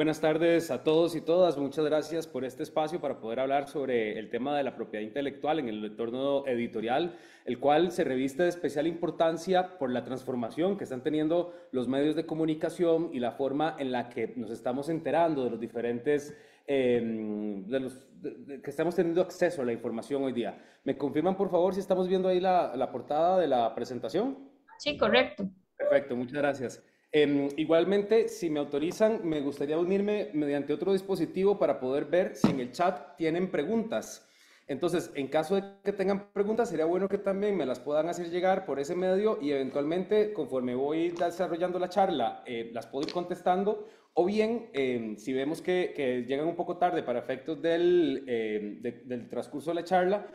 buenas tardes a todos y todas. Muchas gracias por este espacio para poder hablar sobre el tema de la propiedad intelectual en el entorno editorial, el cual se reviste de especial importancia por la transformación que están teniendo los medios de comunicación y la forma en la que nos estamos enterando de los diferentes, que estamos teniendo acceso a la información hoy día. ¿Me confirman, por favor, si estamos viendo ahí la portada de la presentación? Sí, correcto. Perfecto, muchas gracias. Igualmente, si me autorizan, me gustaría unirme mediante otro dispositivo para poder ver si en el chat tienen preguntas. Entonces, en caso de que tengan preguntas, sería bueno que también me las puedan hacer llegar por ese medio y eventualmente, conforme voy desarrollando la charla, las puedo ir contestando. O bien, si vemos que llegan un poco tarde para efectos del transcurso de la charla,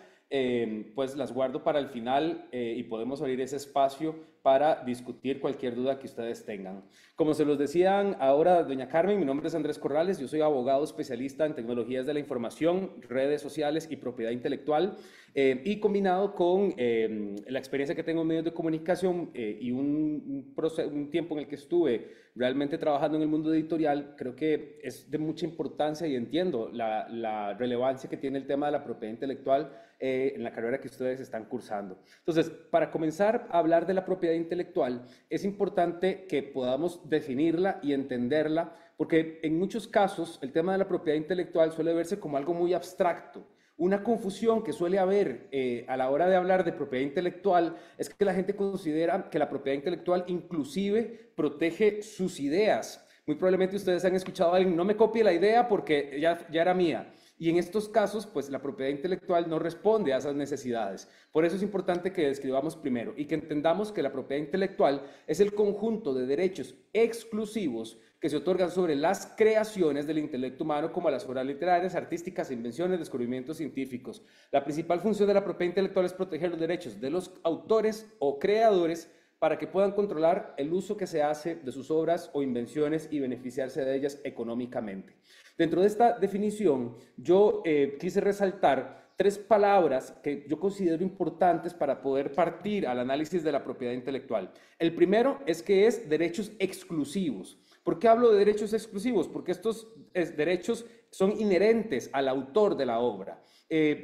pues las guardo para el final y podemos abrir ese espacio para discutir cualquier duda que ustedes tengan. Como se los decían ahora, doña Carmen, mi nombre es Andrés Corrales, yo soy abogado especialista en tecnologías de la información, redes sociales y propiedad intelectual, y combinado con la experiencia que tengo en medios de comunicación y un tiempo en el que estuve realmente trabajando en el mundo editorial, creo que es de mucha importancia y entiendo la relevancia que tiene el tema de la propiedad intelectual en la carrera que ustedes están cursando. Entonces, para comenzar a hablar de la propiedad intelectual, es importante que podamos definirla y entenderla, porque en muchos casos el tema de la propiedad intelectual suele verse como algo muy abstracto. Una confusión que suele haber a la hora de hablar de propiedad intelectual es que la gente considera que la propiedad intelectual inclusive protege sus ideas. Muy probablemente ustedes han escuchado a alguien, no me copie la idea porque ya era mía. Y en estos casos, pues la propiedad intelectual no responde a esas necesidades. Por eso es importante que describamos primero y que entendamos que la propiedad intelectual es el conjunto de derechos exclusivos que se otorgan sobre las creaciones del intelecto humano, como las obras literarias, artísticas, invenciones, descubrimientos científicos. La principal función de la propiedad intelectual es proteger los derechos de los autores o creadores para que puedan controlar el uso que se hace de sus obras o invenciones y beneficiarse de ellas económicamente. Dentro de esta definición, yo quise resaltar tres palabras que yo considero importantes para poder partir al análisis de la propiedad intelectual. El primero es que es derechos exclusivos. ¿Por qué hablo de derechos exclusivos? Porque estos derechos son inherentes al autor de la obra.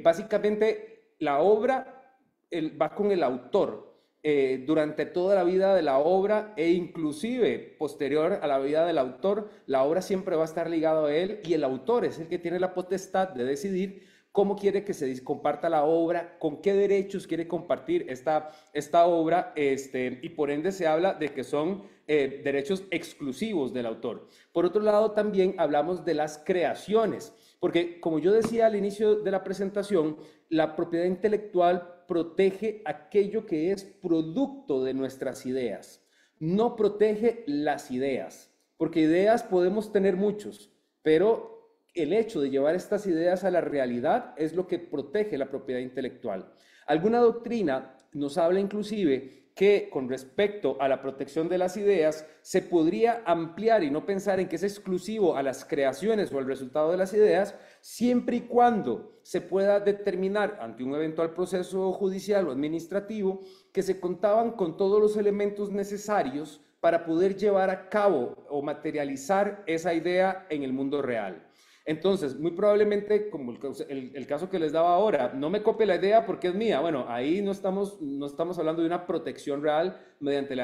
Básicamente, la obra va con el autor durante toda la vida de la obra e inclusive posterior a la vida del autor, la obra siempre va a estar ligada a él y el autor es el que tiene la potestad de decidir cómo quiere que se comparta la obra, con qué derechos quiere compartir esta obra, y por ende se habla de que son derechos exclusivos del autor. Por otro lado, también hablamos de las creaciones, porque como yo decía al inicio de la presentación, la propiedad intelectual protege aquello que es producto de nuestras ideas, no protege las ideas, porque ideas podemos tener muchos, pero el hecho de llevar estas ideas a la realidad es lo que protege la propiedad intelectual. Alguna doctrina nos habla inclusive que con respecto a la protección de las ideas se podría ampliar y no pensar en que es exclusivo a las creaciones o al resultado de las ideas, siempre y cuando se pueda determinar ante un eventual proceso judicial o administrativo que se contaban con todos los elementos necesarios para poder llevar a cabo o materializar esa idea en el mundo real. Entonces, muy probablemente, como el caso que les daba ahora, no me copie la idea porque es mía. Bueno, ahí no estamos hablando de una protección real mediante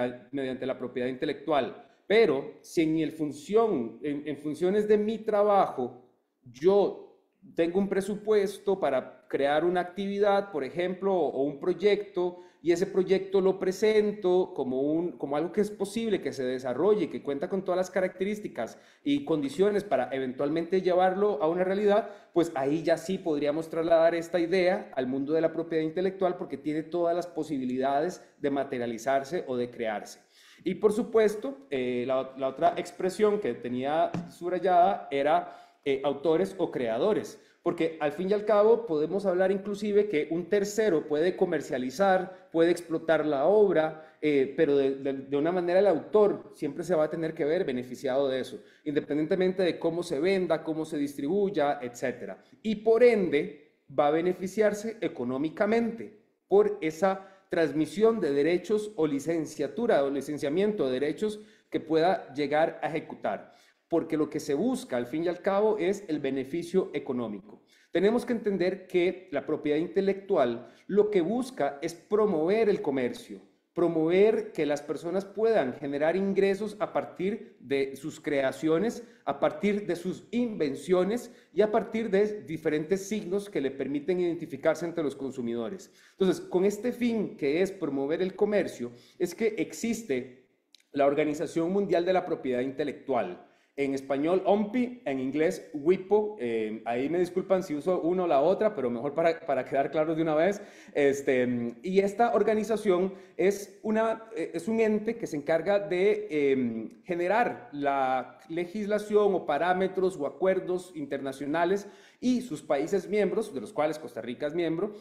la propiedad intelectual. Pero si en funciones de mi trabajo, yo tengo un presupuesto para crear una actividad, por ejemplo, o un proyecto, y ese proyecto lo presento como algo que es posible que se desarrolle, que cuenta con todas las características y condiciones para eventualmente llevarlo a una realidad, pues ahí ya sí podríamos trasladar esta idea al mundo de la propiedad intelectual porque tiene todas las posibilidades de materializarse o de crearse. Y por supuesto, la otra expresión que tenía subrayada era autores o creadores, porque al fin y al cabo podemos hablar inclusive que un tercero puede comercializar, puede explotar la obra, pero de una manera el autor siempre se va a tener que ver beneficiado de eso, independientemente de cómo se venda, cómo se distribuya, etcétera. Y por ende va a beneficiarse económicamente por esa transmisión de derechos o licenciatura o licenciamiento de derechos que pueda llegar a ejecutar. porque lo que se busca al fin y al cabo es el beneficio económico. Tenemos que entender que la propiedad intelectual lo que busca es promover el comercio, promover que las personas puedan generar ingresos a partir de sus creaciones, a partir de sus invenciones y a partir de diferentes signos que le permiten identificarse entre los consumidores. Entonces, con este fin que es promover el comercio, es que existe la Organización Mundial de la Propiedad Intelectual. En español, OMPI, en inglés, WIPO. Ahí me disculpan si uso uno o la otra, pero mejor para quedar claros de una vez. Y esta organización es un ente que se encarga de generar la legislación o parámetros o acuerdos internacionales, y sus países miembros, de los cuales Costa Rica es miembro,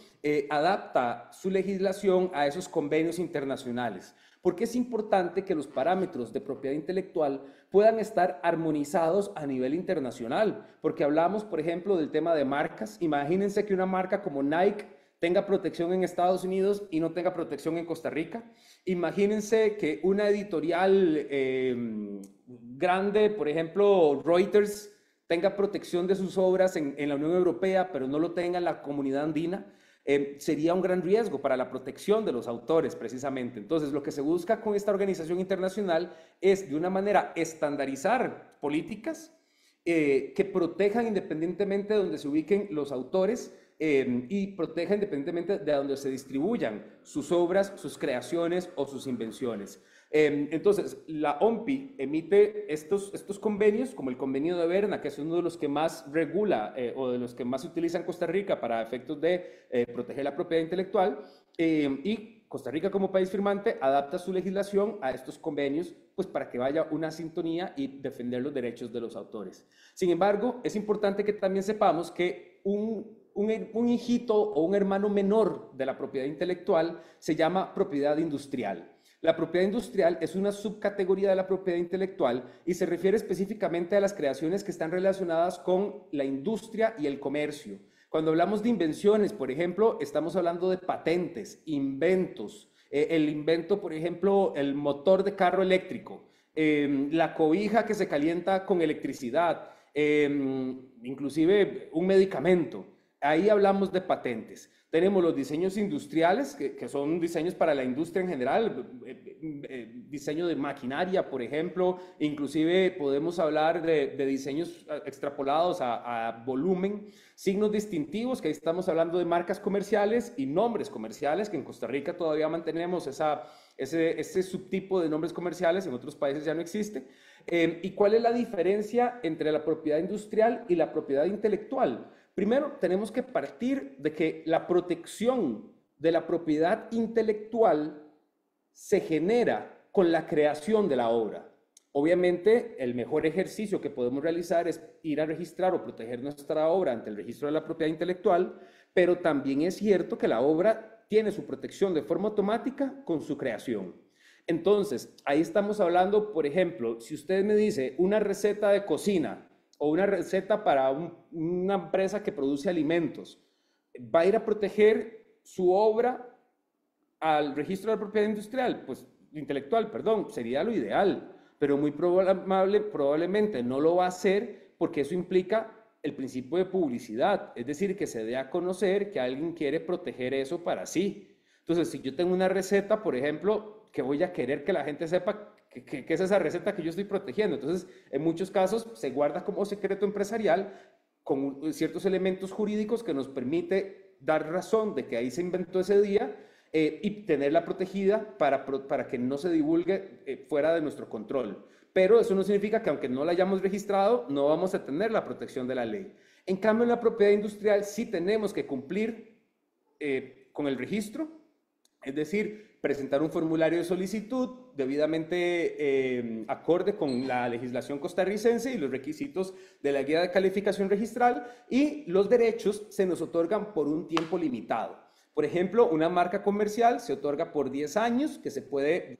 adapta su legislación a esos convenios internacionales. Porque es importante que los parámetros de propiedad intelectual puedan estar armonizados a nivel internacional, porque hablamos, por ejemplo, del tema de marcas. Imagínense que una marca como Nike tenga protección en Estados Unidos y no tenga protección en Costa Rica. Imagínense que una editorial grande, por ejemplo, Reuters, tenga protección de sus obras en la Unión Europea, pero no lo tenga en la comunidad andina. Sería un gran riesgo para la protección de los autores, precisamente. Entonces, lo que se busca con esta organización internacional es, de una manera, estandarizar políticas que protejan independientemente de donde se ubiquen los autores y protejan independientemente de donde se distribuyan sus obras, sus creaciones o sus invenciones. Entonces, la OMPI emite estos convenios, como el convenio de Berna, que es uno de los que más regula o de los que más se utiliza en Costa Rica para efectos de proteger la propiedad intelectual, y Costa Rica como país firmante adapta su legislación a estos convenios, pues para que vaya una sintonía y defender los derechos de los autores. Sin embargo, es importante que también sepamos que un hijito o un hermano menor de la propiedad intelectual se llama propiedad industrial. La propiedad industrial es una subcategoría de la propiedad intelectual y se refiere específicamente a las creaciones que están relacionadas con la industria y el comercio. Cuando hablamos de invenciones, por ejemplo, estamos hablando de patentes, inventos. El invento, por ejemplo, el motor de carro eléctrico, la cobija que se calienta con electricidad, inclusive un medicamento. Ahí hablamos de patentes. Tenemos los diseños industriales, que son diseños para la industria en general, diseño de maquinaria, por ejemplo. Inclusive podemos hablar de diseños extrapolados a volumen, signos distintivos, que ahí estamos hablando de marcas comerciales y nombres comerciales, que en Costa Rica todavía mantenemos ese subtipo de nombres comerciales, en otros países ya no existe. ¿Y cuál es la diferencia entre la propiedad industrial y la propiedad intelectual? Primero, tenemos que partir de que la protección de la propiedad intelectual se genera con la creación de la obra. Obviamente, el mejor ejercicio que podemos realizar es ir a registrar o proteger nuestra obra ante el registro de la propiedad intelectual, pero también es cierto que la obra tiene su protección de forma automática con su creación. Entonces, ahí estamos hablando, por ejemplo, si usted me dice una receta de cocina, o una receta para una empresa que produce alimentos, va a ir a proteger su obra al registro de la propiedad industrial, pues intelectual, perdón, sería lo ideal, pero muy probablemente no lo va a hacer porque eso implica el principio de publicidad, es decir, que se dé a conocer que alguien quiere proteger eso para sí. Entonces, si yo tengo una receta, por ejemplo, que voy a querer que la gente sepa ¿qué es esa receta que yo estoy protegiendo? Entonces, en muchos casos se guarda como secreto empresarial con ciertos elementos jurídicos que nos permite dar razón de que ahí se inventó ese día y tenerla protegida para que no se divulgue fuera de nuestro control. Pero eso no significa que aunque no la hayamos registrado, no vamos a tener la protección de la ley. En cambio, en la propiedad industrial sí tenemos que cumplir con el registro, es decir, presentar un formulario de solicitud debidamente acorde con la legislación costarricense y los requisitos de la guía de calificación registral, y los derechos se nos otorgan por un tiempo limitado. Por ejemplo, una marca comercial se otorga por 10 años que se puede...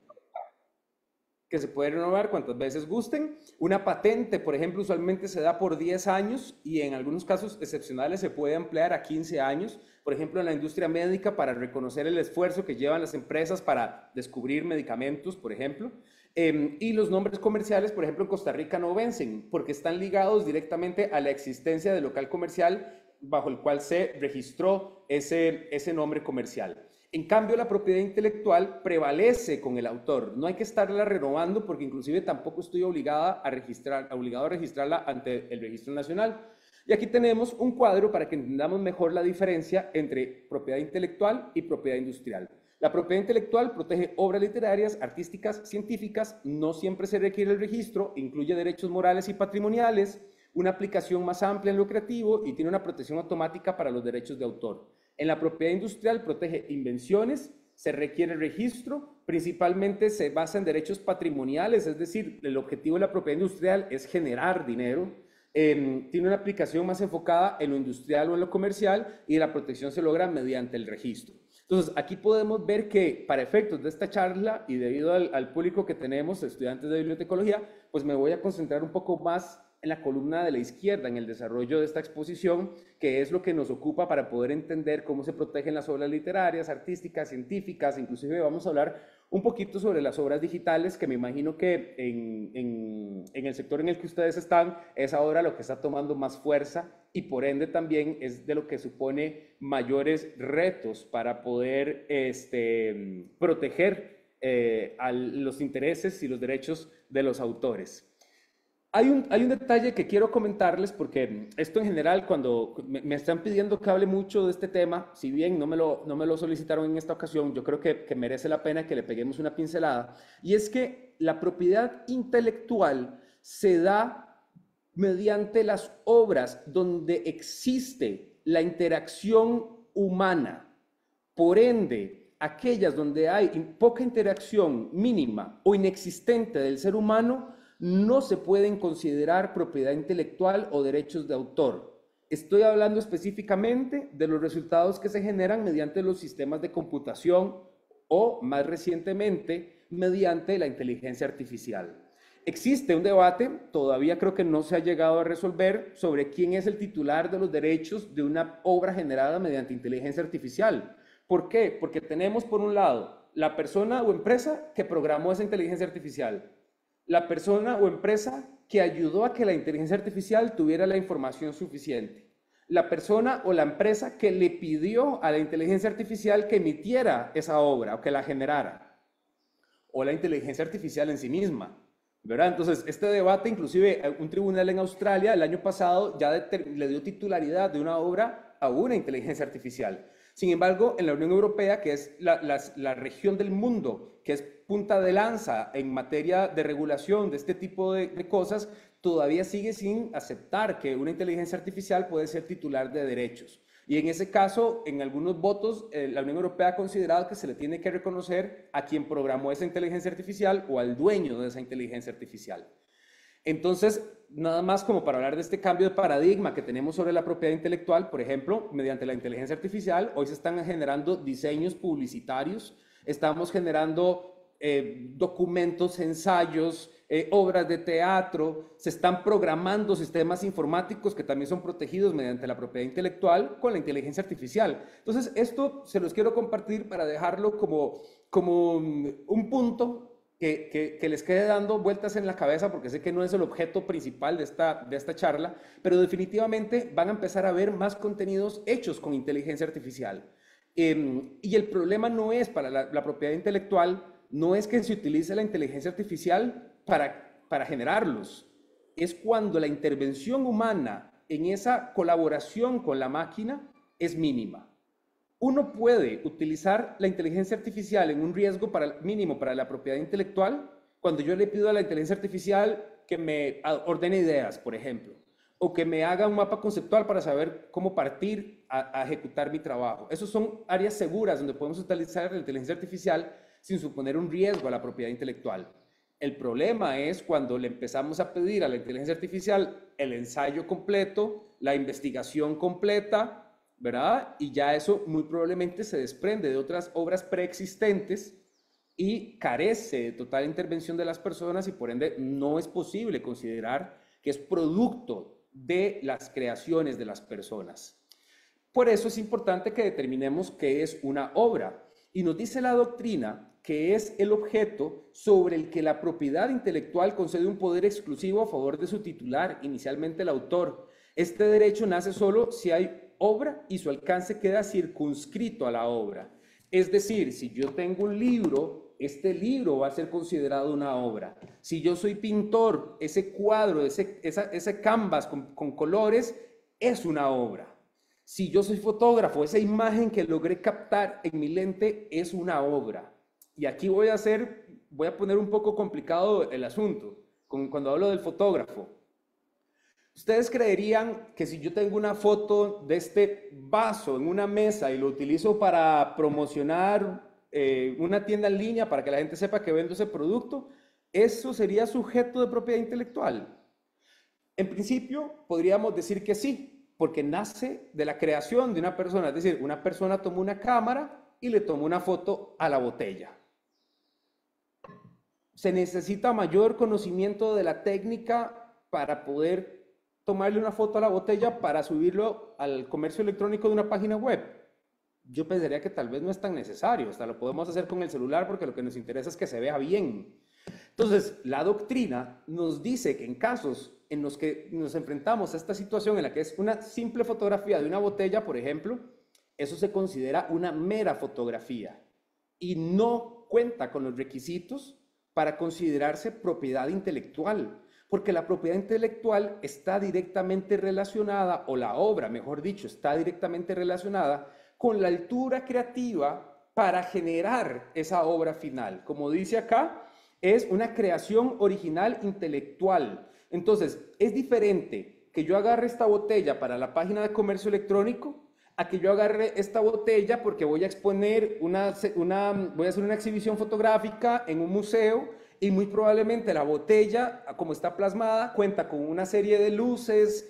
que se puede renovar cuantas veces gusten. Una patente, por ejemplo, usualmente se da por 10 años y en algunos casos excepcionales se puede ampliar a 15 años. Por ejemplo, en la industria médica para reconocer el esfuerzo que llevan las empresas para descubrir medicamentos, por ejemplo. Y los nombres comerciales, por ejemplo, en Costa Rica no vencen porque están ligados directamente a la existencia del local comercial bajo el cual se registró ese nombre comercial. En cambio, la propiedad intelectual prevalece con el autor. No hay que estarla renovando porque inclusive tampoco estoy obligado a registrarla ante el Registro Nacional. Y aquí tenemos un cuadro para que entendamos mejor la diferencia entre propiedad intelectual y propiedad industrial. La propiedad intelectual protege obras literarias, artísticas, científicas, no siempre se requiere el registro, incluye derechos morales y patrimoniales, una aplicación más amplia en lo creativo y tiene una protección automática para los derechos de autor. En la propiedad industrial protege invenciones, se requiere registro, principalmente se basa en derechos patrimoniales, es decir, el objetivo de la propiedad industrial es generar dinero, tiene una aplicación más enfocada en lo industrial o en lo comercial y la protección se logra mediante el registro. Entonces, aquí podemos ver que para efectos de esta charla y debido al público que tenemos, estudiantes de bibliotecología, pues me voy a concentrar un poco más en la columna de la izquierda, en el desarrollo de esta exposición, que es lo que nos ocupa para poder entender cómo se protegen las obras literarias, artísticas, científicas, inclusive vamos a hablar un poquito sobre las obras digitales, que me imagino que en el sector en el que ustedes están es ahora lo que está tomando más fuerza y por ende también es de lo que supone mayores retos para poder proteger a los intereses y los derechos de los autores. Hay un detalle que quiero comentarles porque esto en general cuando me están pidiendo que hable mucho de este tema, si bien no me lo solicitaron en esta ocasión, yo creo que merece la pena que le peguemos una pincelada, y es que la propiedad intelectual se da mediante las obras donde existe la interacción humana. Por ende, aquellas donde hay poca interacción mínima o inexistente del ser humano, no se pueden considerar propiedad intelectual o derechos de autor. Estoy hablando específicamente de los resultados que se generan mediante los sistemas de computación o, más recientemente, mediante la inteligencia artificial. Existe un debate, todavía creo que no se ha llegado a resolver, sobre quién es el titular de los derechos de una obra generada mediante inteligencia artificial. ¿Por qué? Porque tenemos, por un lado, la persona o empresa que programó esa inteligencia artificial, la persona o empresa que ayudó a que la inteligencia artificial tuviera la información suficiente, la persona o la empresa que le pidió a la inteligencia artificial que emitiera esa obra o que la generara, o la inteligencia artificial en sí misma, ¿verdad? Entonces, este debate, inclusive un tribunal en Australia el año pasado ya le dio titularidad de una obra a una inteligencia artificial. Sin embargo, en la Unión Europea, que es la región del mundo que es punta de lanza en materia de regulación de este tipo de cosas, todavía sigue sin aceptar que una inteligencia artificial puede ser titular de derechos. Y en ese caso, en algunos votos, la Unión Europea ha considerado que se le tiene que reconocer a quien programó esa inteligencia artificial o al dueño de esa inteligencia artificial. Entonces, nada más como para hablar de este cambio de paradigma que tenemos sobre la propiedad intelectual, por ejemplo, mediante la inteligencia artificial, hoy se están generando diseños publicitarios, estamos generando documentos, ensayos, obras de teatro, se están programando sistemas informáticos que también son protegidos mediante la propiedad intelectual con la inteligencia artificial. Entonces, esto se los quiero compartir para dejarlo como un punto que les quede dando vueltas en la cabeza, porque sé que no es el objeto principal de esta charla, pero definitivamente van a empezar a ver más contenidos hechos con inteligencia artificial. Y el problema no es para la propiedad intelectual, no es que se utilice la inteligencia artificial para generarlos, es cuando la intervención humana en esa colaboración con la máquina es mínima. Uno puede utilizar la inteligencia artificial en un riesgo mínimo para la propiedad intelectual cuando yo le pido a la inteligencia artificial que me ordene ideas, por ejemplo, o que me haga un mapa conceptual para saber cómo partir a ejecutar mi trabajo. Esas son áreas seguras donde podemos utilizar la inteligencia artificial sin suponer un riesgo a la propiedad intelectual. El problema es cuando le empezamos a pedir a la inteligencia artificial el ensayo completo, la investigación completa, ¿verdad? Y ya eso muy probablemente se desprende de otras obras preexistentes y carece de total intervención de las personas y por ende no es posible considerar que es producto de las creaciones de las personas. Por eso es importante que determinemos qué es una obra. Y nos dice la doctrina que es el objeto sobre el que la propiedad intelectual concede un poder exclusivo a favor de su titular, inicialmente el autor. Este derecho nace solo si hay obra y su alcance queda circunscrito a la obra. Es decir, si yo tengo un libro, este libro va a ser considerado una obra. Si yo soy pintor, ese cuadro, ese canvas con colores es una obra. Si yo soy fotógrafo, esa imagen que logré captar en mi lente es una obra. Y aquí voy a poner un poco complicado el asunto, cuando hablo del fotógrafo. ¿Ustedes creerían que si yo tengo una foto de este vaso en una mesa y lo utilizo para promocionar una tienda en línea para que la gente sepa que vendo ese producto, eso sería sujeto de propiedad intelectual? En principio, podríamos decir que sí, porque nace de la creación de una persona. Es decir, una persona tomó una cámara y le tomó una foto a la botella. Se necesita mayor conocimiento de la técnica para poder tomarle una foto a la botella para subirlo al comercio electrónico de una página web. Yo pensaría que tal vez no es tan necesario, hasta lo podemos hacer con el celular porque lo que nos interesa es que se vea bien. Entonces, la doctrina nos dice que en casos en los que nos enfrentamos a esta situación en la que es una simple fotografía de una botella, por ejemplo, eso se considera una mera fotografía y no cuenta con los requisitos para considerarse propiedad intelectual, porque la propiedad intelectual está directamente relacionada, o la obra, mejor dicho, está directamente relacionada con la altura creativa para generar esa obra final. Como dice acá, es una creación original intelectual. Entonces, es diferente que yo agarre esta botella para la página de comercio electrónico a que yo agarre esta botella porque voy a exponer voy a hacer una exhibición fotográfica en un museo y muy probablemente la botella, como está plasmada, cuenta con una serie de luces,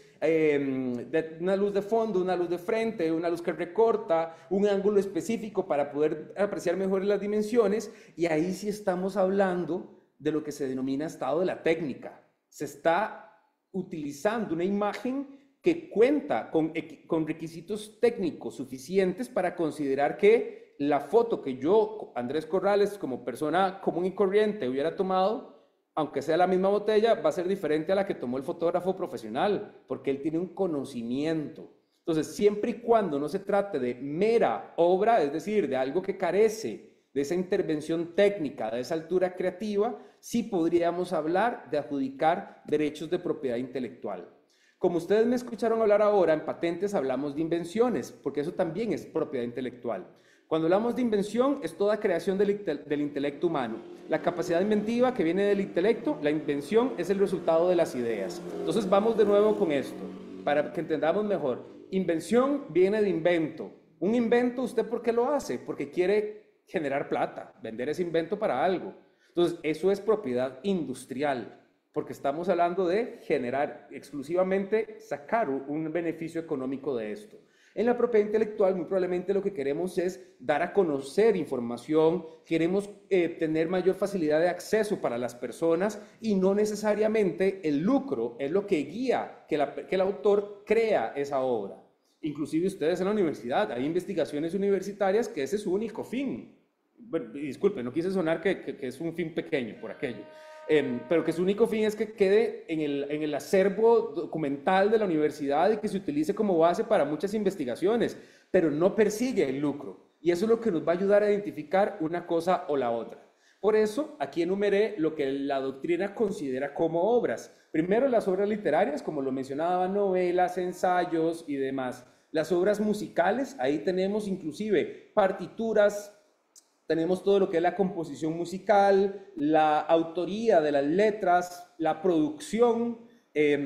una luz de fondo, una luz de frente, una luz que recorta, un ángulo específico para poder apreciar mejor las dimensiones, y ahí sí estamos hablando de lo que se denomina estado de la técnica. Se está utilizando una imagen que cuenta con requisitos técnicos suficientes para considerar que la foto que yo, Andrés Corrales, como persona común y corriente, hubiera tomado, aunque sea la misma botella, va a ser diferente a la que tomó el fotógrafo profesional, porque él tiene un conocimiento. Entonces, siempre y cuando no se trate de mera obra, es decir, de algo que carece de esa intervención técnica, de esa altura creativa, sí podríamos hablar de adjudicar derechos de propiedad intelectual. Como ustedes me escucharon hablar ahora, en patentes hablamos de invenciones, porque eso también es propiedad intelectual. Cuando hablamos de invención, es toda creación del intelecto humano. La capacidad inventiva que viene del intelecto, la invención es el resultado de las ideas. Entonces vamos de nuevo con esto, para que entendamos mejor. Invención viene de invento. Un invento, ¿usted por qué lo hace? Porque quiere generar plata, vender ese invento para algo. Entonces, eso es propiedad industrial, porque estamos hablando de generar exclusivamente, sacar un beneficio económico de esto. En la propiedad intelectual, muy probablemente lo que queremos es dar a conocer información, queremos tener mayor facilidad de acceso para las personas y no necesariamente el lucro es lo que guía que el autor crea esa obra. Inclusive ustedes en la universidad, hay investigaciones universitarias que ese es su único fin. Bueno, disculpe, no quise sonar que es un fin pequeño por aquello. Pero que su único fin es que quede en el acervo documental de la universidad y que se utilice como base para muchas investigaciones, pero no persigue el lucro. Y eso es lo que nos va a ayudar a identificar una cosa o la otra. Por eso, aquí enumeré lo que la doctrina considera como obras. Primero, las obras literarias, como lo mencionaba, novelas, ensayos y demás. Las obras musicales, ahí tenemos inclusive partituras, tenemos todo lo que es la composición musical, la autoría de las letras, la producción.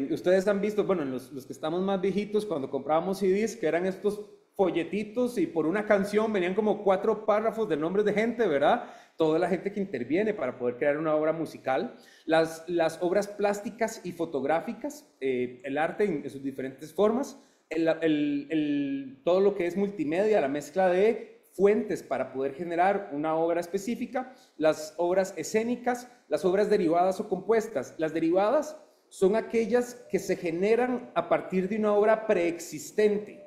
Ustedes han visto, bueno, los que estamos más viejitos, cuando comprábamos CDs, que eran estos folletitos y por una canción venían como 4 párrafos de nombres de gente, ¿verdad? Toda la gente que interviene para poder crear una obra musical. Las obras plásticas y fotográficas, el arte en sus diferentes formas, todo lo que es multimedia, la mezcla de fuentes para poder generar una obra específica, las obras escénicas, las obras derivadas o compuestas. Las derivadas son aquellas que se generan a partir de una obra preexistente.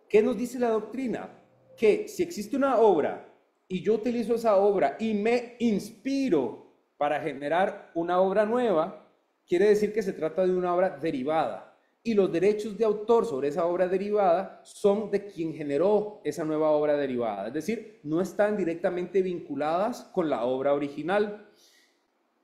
¿Qué nos dice la doctrina? Que si existe una obra y yo utilizo esa obra y me inspiro para generar una obra nueva, quiere decir que se trata de una obra derivada. Y los derechos de autor sobre esa obra derivada son de quien generó esa nueva obra derivada. Es decir, no están directamente vinculadas con la obra original.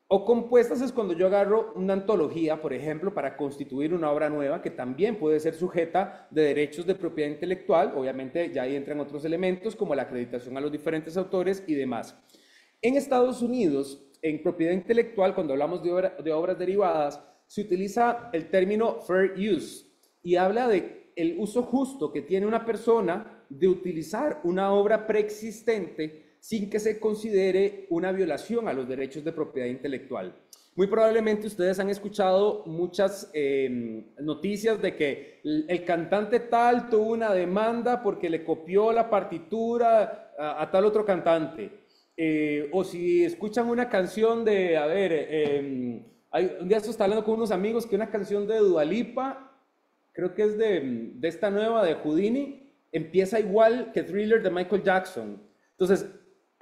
O compuestas es cuando yo agarro una antología, por ejemplo, para constituir una obra nueva que también puede ser sujeta de derechos de propiedad intelectual. Obviamente ya ahí entran otros elementos como la acreditación a los diferentes autores y demás. En Estados Unidos, en propiedad intelectual, cuando hablamos de obras derivadas, se utiliza el término fair use y habla de el uso justo que tiene una persona de utilizar una obra preexistente sin que se considere una violación a los derechos de propiedad intelectual. Muy probablemente ustedes han escuchado muchas noticias de que el cantante tal tuvo una demanda porque le copió la partitura a tal otro cantante. O si escuchan una canción de, a ver, un día estoy hablando con unos amigos que una canción de Dua Lipa, creo que es de esta nueva de Houdini, empieza igual que Thriller de Michael Jackson. Entonces,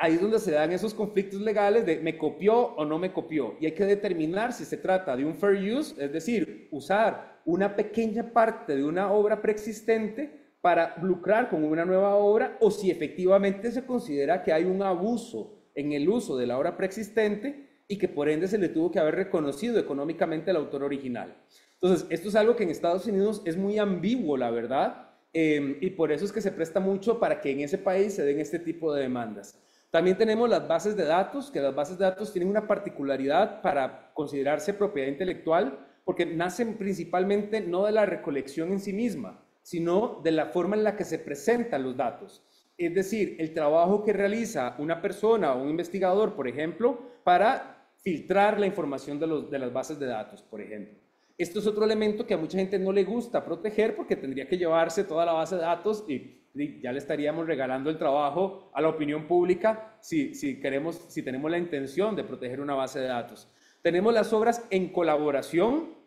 ahí es donde se dan esos conflictos legales de me copió o no me copió. Y hay que determinar si se trata de un fair use, es decir, usar una pequeña parte de una obra preexistente para lucrar con una nueva obra, o si efectivamente se considera que hay un abuso en el uso de la obra preexistente y que por ende se le tuvo que haber reconocido económicamente al autor original. Entonces, esto es algo que en Estados Unidos es muy ambiguo, la verdad, y por eso es que se presta mucho para que en ese país se den este tipo de demandas. También tenemos las bases de datos, que las bases de datos tienen una particularidad para considerarse propiedad intelectual, porque nacen principalmente no de la recolección en sí misma, sino de la forma en la que se presentan los datos. Es decir, el trabajo que realiza una persona o un investigador, por ejemplo, para filtrar la información de las bases de datos, por ejemplo. Esto es otro elemento que a mucha gente no le gusta proteger porque tendría que llevarse toda la base de datos y ya le estaríamos regalando el trabajo a la opinión pública si tenemos la intención de proteger una base de datos. Tenemos las obras en colaboración.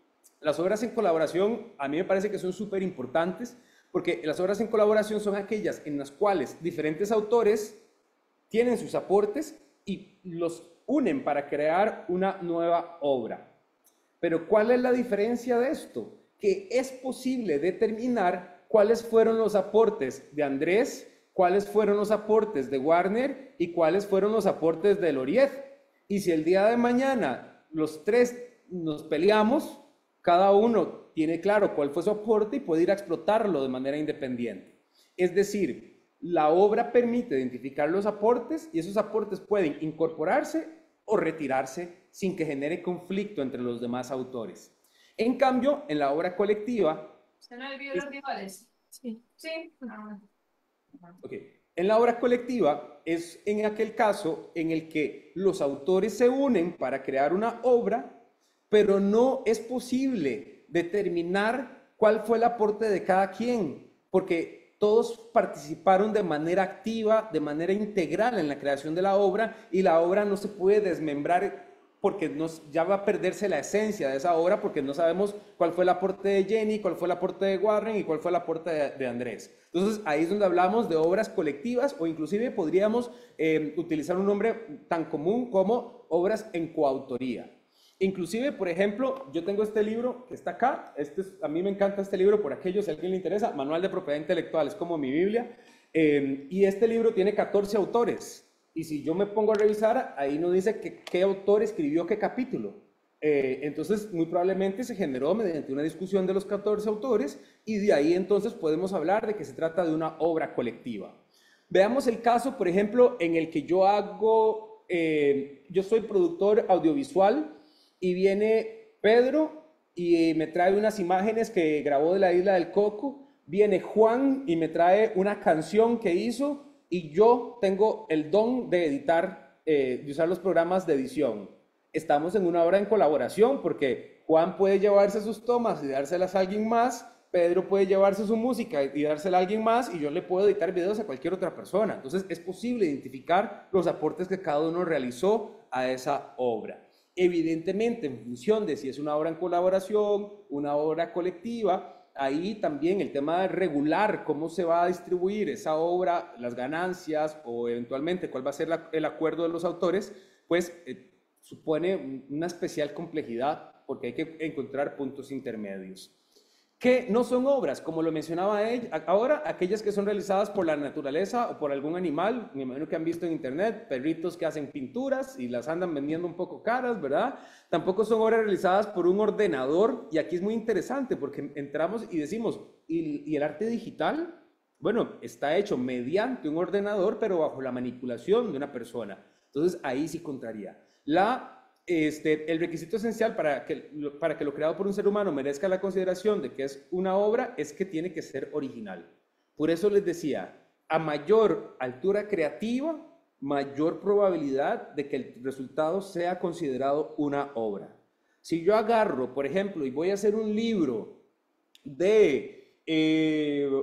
Las obras en colaboración a mí me parece que son súper importantes porque las obras en colaboración son aquellas en las cuales diferentes autores tienen sus aportes y los unen para crear una nueva obra. Pero ¿cuál es la diferencia de esto? Que es posible determinar cuáles fueron los aportes de Andrés, cuáles fueron los aportes de Warner y cuáles fueron los aportes de Loriet. Y si el día de mañana los tres nos peleamos, cada uno tiene claro cuál fue su aporte y puede ir a explotarlo de manera independiente. Es decir, la obra permite identificar los aportes y esos aportes pueden incorporarse o retirarse sin que genere conflicto entre los demás autores. En cambio, en la obra colectiva... ¿Usted no olvidó los rivales? Sí. Sí. Okay. En la obra colectiva es en aquel caso en el que los autores se unen para crear una obra, pero no es posible determinar cuál fue el aporte de cada quien, porque todos participaron de manera activa, de manera integral en la creación de la obra, y la obra no se puede desmembrar porque ya va a perderse la esencia de esa obra, porque no sabemos cuál fue el aporte de Jenny, cuál fue el aporte de Warren y cuál fue el aporte de Andrés. Entonces ahí es donde hablamos de obras colectivas, o inclusive podríamos utilizar un nombre tan común como obras en coautoría. Inclusive, por ejemplo, yo tengo este libro que está acá, a mí me encanta este libro por aquello, si a alguien le interesa, Manual de Propiedad Intelectual, es como mi Biblia, y este libro tiene 14 autores, y si yo me pongo a revisar, ahí no dice qué autor escribió qué capítulo. Entonces, muy probablemente se generó mediante una discusión de los 14 autores, y de ahí entonces podemos hablar de que se trata de una obra colectiva. Veamos el caso, por ejemplo, en el que yo soy productor audiovisual, y viene Pedro y me trae unas imágenes que grabó de la Isla del Coco. Viene Juan y me trae una canción que hizo, y yo tengo el don de editar, de usar los programas de edición. Estamos en una obra en colaboración porque Juan puede llevarse sus tomas y dárselas a alguien más, Pedro puede llevarse su música y dársela a alguien más y yo le puedo editar videos a cualquier otra persona. Entonces es posible identificar los aportes que cada uno realizó a esa obra. Evidentemente, en función de si es una obra en colaboración, una obra colectiva, ahí también el tema de regular cómo se va a distribuir esa obra, las ganancias o eventualmente cuál va a ser el acuerdo de los autores, pues supone una especial complejidad porque hay que encontrar puntos intermedios que no son obras, como lo mencionaba él, ahora, aquellas que son realizadas por la naturaleza o por algún animal, me imagino que han visto en internet, perritos que hacen pinturas y las andan vendiendo un poco caras, ¿verdad? Tampoco son obras realizadas por un ordenador, y aquí es muy interesante porque entramos y decimos, ¿y el arte digital? Bueno, está hecho mediante un ordenador, pero bajo la manipulación de una persona. Entonces, ahí sí contraría. El requisito esencial para que lo creado por un ser humano merezca la consideración de que es una obra es que tiene que ser original. Por eso les decía, a mayor altura creativa, mayor probabilidad de que el resultado sea considerado una obra. Si yo agarro, por ejemplo, y voy a hacer un libro de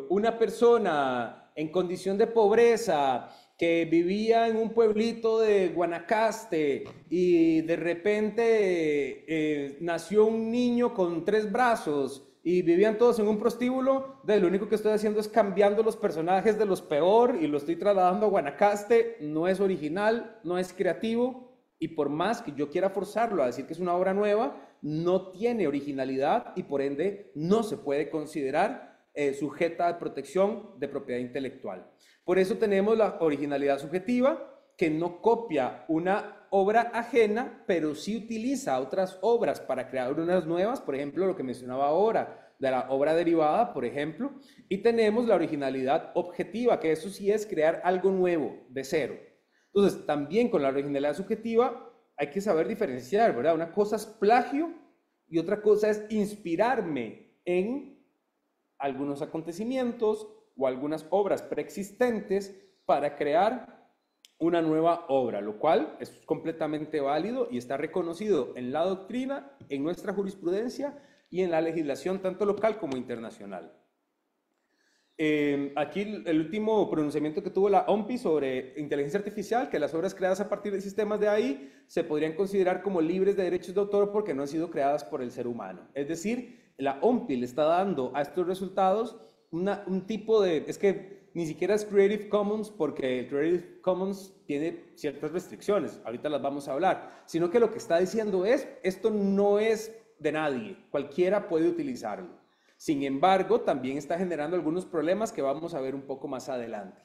una persona en condición de pobreza que vivía en un pueblito de Guanacaste y de repente nació un niño con 3 brazos y vivían todos en un prostíbulo, lo único que estoy haciendo es cambiando los personajes de los peor y lo estoy trasladando a Guanacaste, no es original, no es creativo, y por más que yo quiera forzarlo a decir que es una obra nueva, no tiene originalidad y por ende no se puede considerar sujeta a protección de propiedad intelectual. Por eso tenemos la originalidad subjetiva, que no copia una obra ajena, pero sí utiliza otras obras para crear unas nuevas, por ejemplo, lo que mencionaba ahora, de la obra derivada, por ejemplo, y tenemos la originalidad objetiva, que eso sí es crear algo nuevo, de cero. Entonces, también con la originalidad subjetiva hay que saber diferenciar, ¿verdad? Una cosa es plagio y otra cosa es inspirarme en algunos acontecimientos o algunas obras preexistentes para crear una nueva obra, lo cual es completamente válido y está reconocido en la doctrina, en nuestra jurisprudencia y en la legislación tanto local como internacional. Aquí el último pronunciamiento que tuvo la OMPI sobre inteligencia artificial, que las obras creadas a partir de sistemas de AI se podrían considerar como libres de derechos de autor porque no han sido creadas por el ser humano. Es decir, la OMPI le está dando a estos resultados un tipo de... Es que ni siquiera es Creative Commons porque el Creative Commons tiene ciertas restricciones, ahorita las vamos a hablar, sino que lo que está diciendo es, esto no es de nadie, cualquiera puede utilizarlo. Sin embargo, también está generando algunos problemas que vamos a ver un poco más adelante.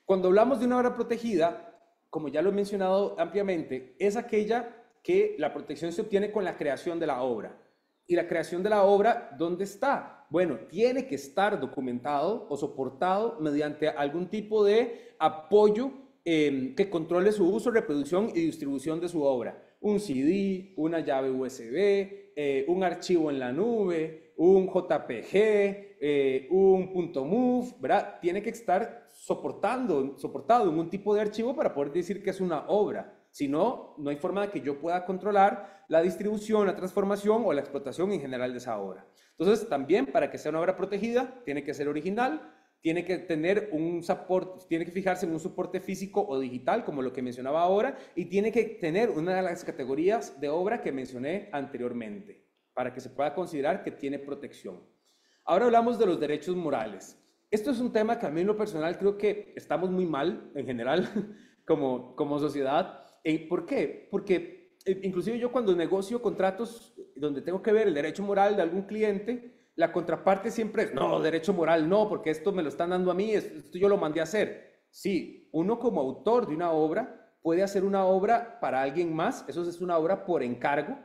Cuando hablamos de una obra protegida, como ya lo he mencionado ampliamente, es aquella que la protección se obtiene con la creación de la obra. ¿Y la creación de la obra dónde está? Bueno, tiene que estar documentado o soportado mediante algún tipo de apoyo que controle su uso, reproducción y distribución de su obra. Un CD, una llave USB, un archivo en la nube, un JPG, un .mov, ¿verdad? Tiene que estar soportado en un tipo de archivo para poder decir que es una obra. Si no, no hay forma de que yo pueda controlar la distribución, la transformación o la explotación en general de esa obra. Entonces, también para que sea una obra protegida, tiene que ser original, tiene que tener un soporte, tiene que fijarse en un soporte físico o digital, como lo que mencionaba ahora, y tiene que tener una de las categorías de obra que mencioné anteriormente, para que se pueda considerar que tiene protección. Ahora hablamos de los derechos morales. Esto es un tema que a mí en lo personal creo que estamos muy mal en general como sociedad. ¿Por qué? Porque inclusive yo cuando negocio contratos donde tengo que ver el derecho moral de algún cliente, la contraparte siempre es, no, derecho moral no, porque esto me lo están dando a mí, esto yo lo mandé a hacer. Sí, uno como autor de una obra puede hacer una obra para alguien más, eso es una obra por encargo,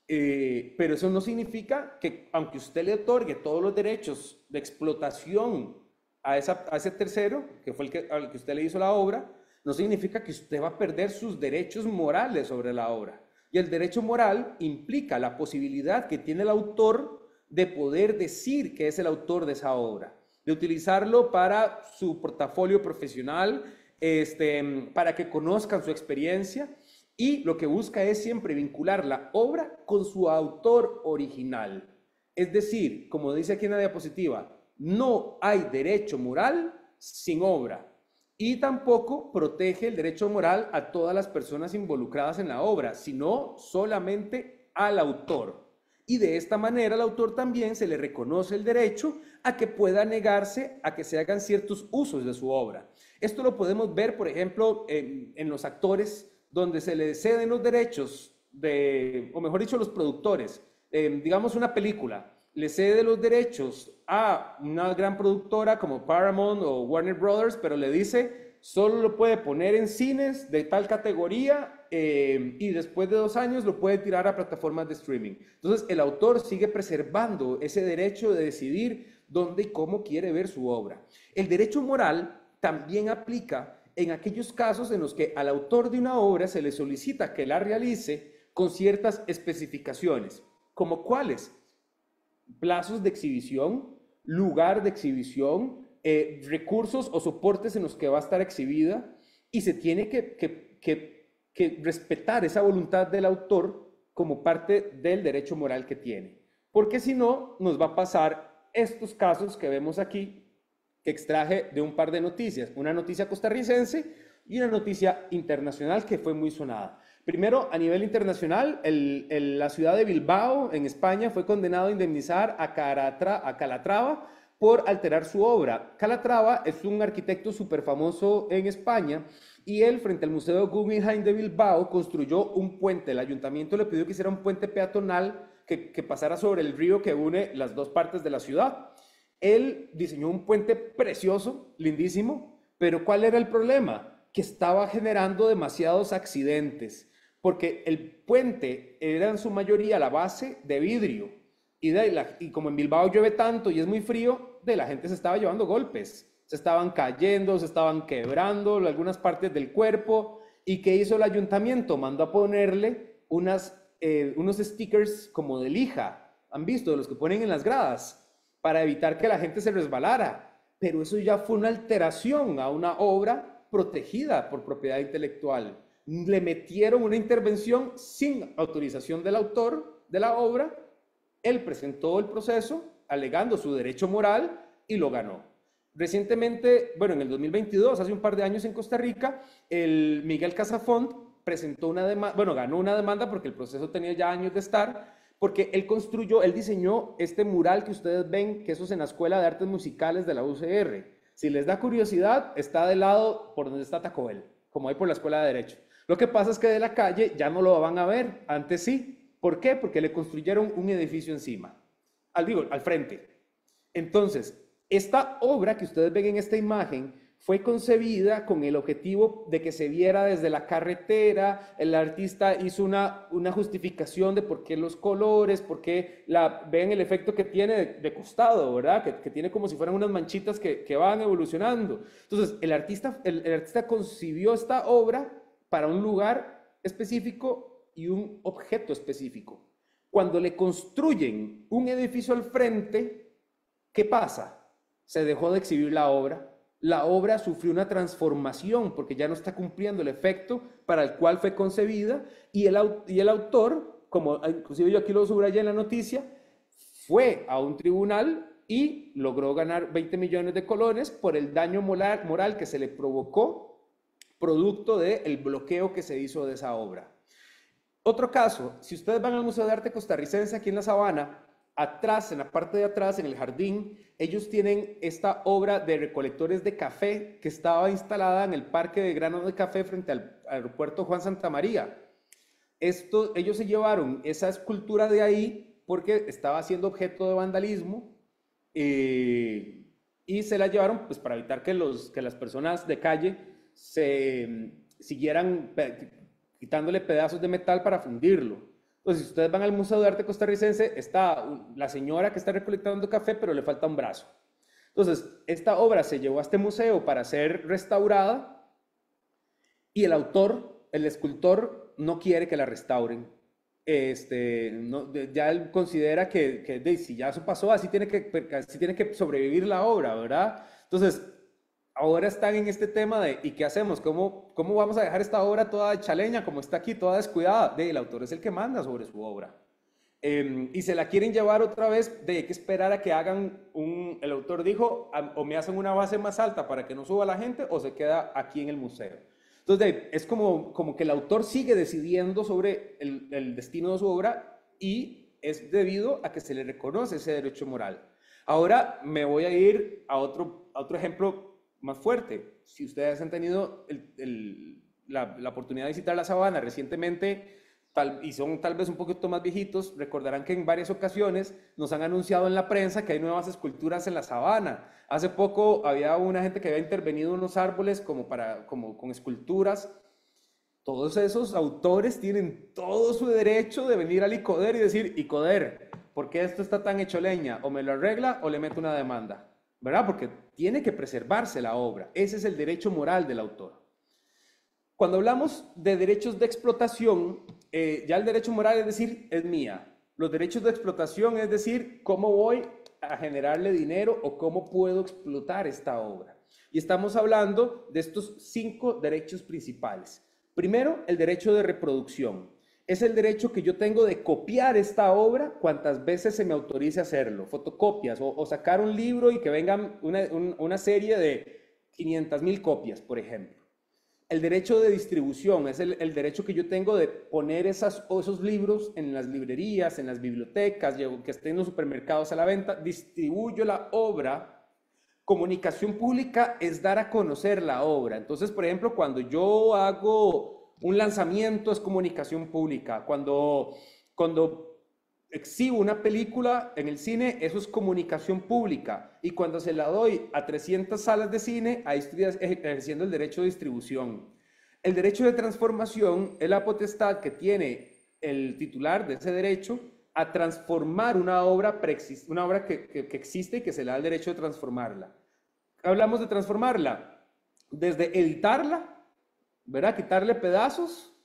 pero eso no significa que aunque usted le otorgue todos los derechos de explotación a ese tercero, que fue al que usted le hizo la obra, no significa que usted va a perder sus derechos morales sobre la obra. Y el derecho moral implica la posibilidad que tiene el autor de poder decir que es el autor de esa obra, de utilizarlo para su portafolio profesional, para que conozcan su experiencia, y lo que busca es siempre vincular la obra con su autor original. Es decir, como dice aquí en la diapositiva, no hay derecho moral sin obra y tampoco protege el derecho moral a todas las personas involucradas en la obra, sino solamente al autor. Y de esta manera al autor también se le reconoce el derecho a que pueda negarse a que se hagan ciertos usos de su obra. Esto lo podemos ver, por ejemplo, en los actores, donde se les ceden los derechos de, o mejor dicho, los productores. Digamos una película, le cede los derechos a una gran productora como Paramount o Warner Brothers, pero le dice, solo lo puede poner en cines de tal categoría y después de 2 años lo puede tirar a plataformas de streaming. Entonces el autor sigue preservando ese derecho de decidir dónde y cómo quiere ver su obra. El derecho moral también aplica en aquellos casos en los que al autor de una obra se le solicita que la realice con ciertas especificaciones, como cuáles: plazos de exhibición, lugar de exhibición, recursos o soportes en los que va a estar exhibida, y se tiene que respetar esa voluntad del autor como parte del derecho moral que tiene. Porque si no, nos va a pasar estos casos que vemos aquí, que extraje de un par de noticias, una noticia costarricense y una noticia internacional que fue muy sonada. Primero, a nivel internacional, la ciudad de Bilbao, en España, fue condenado a indemnizar a Calatrava por alterar su obra. Calatrava es un arquitecto súper famoso en España y él, frente al Museo Guggenheim de Bilbao, construyó un puente. El ayuntamiento le pidió que hiciera un puente peatonal que pasara sobre el río que une las dos partes de la ciudad. Él diseñó un puente precioso, lindísimo, pero ¿cuál era el problema? Que estaba generando demasiados accidentes, porque el puente era en su mayoría la base de vidrio, y como en Bilbao llueve tanto y es muy frío, la gente se estaba llevando golpes, se estaban cayendo, se estaban quebrando algunas partes del cuerpo. ¿Y qué hizo el ayuntamiento? Mandó a ponerle unos stickers como de lija, ¿han visto? De los que ponen en las gradas, para evitar que la gente se resbalara. Pero eso ya fue una alteración a una obra protegida por propiedad intelectual. Le metieron una intervención sin autorización del autor de la obra. Él presentó el proceso alegando su derecho moral y lo ganó. Recientemente, bueno, en el 2022, hace un par de años en Costa Rica, el Miguel Casafont presentó una demanda, bueno, ganó una demanda porque el proceso tenía ya años de estar, porque él diseñó este mural que ustedes ven, que eso es en la Escuela de Artes Musicales de la UCR. Si les da curiosidad, está del lado por donde está Taco Bell, como ahí por la Escuela de Derecho. Lo que pasa es que de la calle ya no lo van a ver, antes sí. ¿Por qué? Porque le construyeron un edificio encima, al frente. Entonces, esta obra que ustedes ven en esta imagen fue concebida con el objetivo de que se viera desde la carretera. El artista hizo una justificación de por qué los colores, por qué vean el efecto que tiene de costado, ¿verdad? Que tiene como si fueran unas manchitas que van evolucionando. Entonces, el artista concibió esta obra para un lugar específico y un objeto específico. Cuando le construyen un edificio al frente, ¿qué pasa? Se dejó de exhibir la obra. La obra sufrió una transformación porque ya no está cumpliendo el efecto para el cual fue concebida, y el autor, como inclusive yo aquí lo subrayé en la noticia, fue a un tribunal y logró ganar 20 millones de colones por el daño moral que se le provocó producto del bloqueo que se hizo de esa obra. Otro caso, si ustedes van al Museo de Arte Costarricense aquí en La Sabana, atrás, en la parte de atrás, en el jardín, ellos tienen esta obra de recolectores de café que estaba instalada en el parque de granos de café frente al aeropuerto Juan Santamaría. Ellos se llevaron esa escultura de ahí porque estaba siendo objeto de vandalismo y se la llevaron pues para evitar que las personas de calle se siguieran quitándole pedazos de metal para fundirlo. Entonces, si ustedes van al Museo de Arte Costarricense, está la señora que está recolectando café, pero le falta un brazo. Entonces, esta obra se llevó a este museo para ser restaurada y el autor, el escultor, no quiere que la restauren. Ya él considera que si ya eso pasó, así tiene que sobrevivir la obra, ¿verdad? Entonces, ahora están en este tema de ¿y qué hacemos? ¿Cómo vamos a dejar esta obra toda chaleña, como está aquí, toda descuidada? El autor es el que manda sobre su obra. Y se la quieren llevar otra vez de que esperar a que hagan el autor dijo, o me hacen una base más alta para que no suba la gente o se queda aquí en el museo. Entonces, es como que el autor sigue decidiendo sobre el destino de su obra y es debido a que se le reconoce ese derecho moral. Ahora me voy a ir a otro ejemplo más fuerte. Si ustedes han tenido la oportunidad de visitar la sabana recientemente, y son tal vez un poquito más viejitos, recordarán que en varias ocasiones nos han anunciado en la prensa que hay nuevas esculturas en la sabana. Hace poco había una gente que había intervenido en unos árboles como con esculturas. Todos esos autores tienen todo su derecho de venir al ICODER y decir, ICODER, ¿por qué esto está tan hecho leña? O me lo arregla o le meto una demanda, ¿verdad? Porque tiene que preservarse la obra. Ese es el derecho moral del autor. Cuando hablamos de derechos de explotación, ya el derecho moral es decir, es mía. Los derechos de explotación es decir, cómo voy a generarle dinero o cómo puedo explotar esta obra. Y estamos hablando de estos 5 derechos principales. Primero, el derecho de reproducción. Es el derecho que yo tengo de copiar esta obra cuantas veces se me autorice hacerlo. Fotocopias o sacar un libro y que vengan una serie de 500,000 copias, por ejemplo. El derecho de distribución es el derecho que yo tengo de poner esos libros en las librerías, en las bibliotecas, que estén en los supermercados a la venta, distribuyo la obra. Comunicación pública es dar a conocer la obra. Entonces, por ejemplo, cuando yo hago un lanzamiento es comunicación pública. Cuando exhibo una película en el cine, eso es comunicación pública. Y cuando se la doy a 300 salas de cine, ahí estoy ejerciendo el derecho de distribución. El derecho de transformación es la potestad que tiene el titular de ese derecho a transformar una obra que existe y que se le da el derecho de transformarla. Hablamos de transformarla desde editarla, ¿verdad? Quitarle pedazos,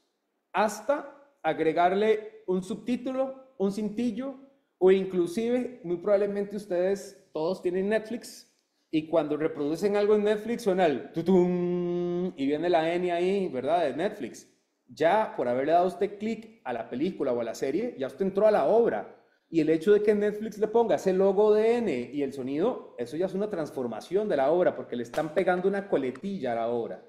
hasta agregarle un subtítulo, un cintillo, o inclusive, muy probablemente ustedes todos tienen Netflix, y cuando reproducen algo en Netflix suena el tutum, y viene la N ahí, ¿verdad? De Netflix. Ya por haberle dado usted clic a la película o a la serie, ya usted entró a la obra. Y el hecho de que Netflix le ponga ese logo de N y el sonido, eso ya es una transformación de la obra, porque le están pegando una coletilla a la obra.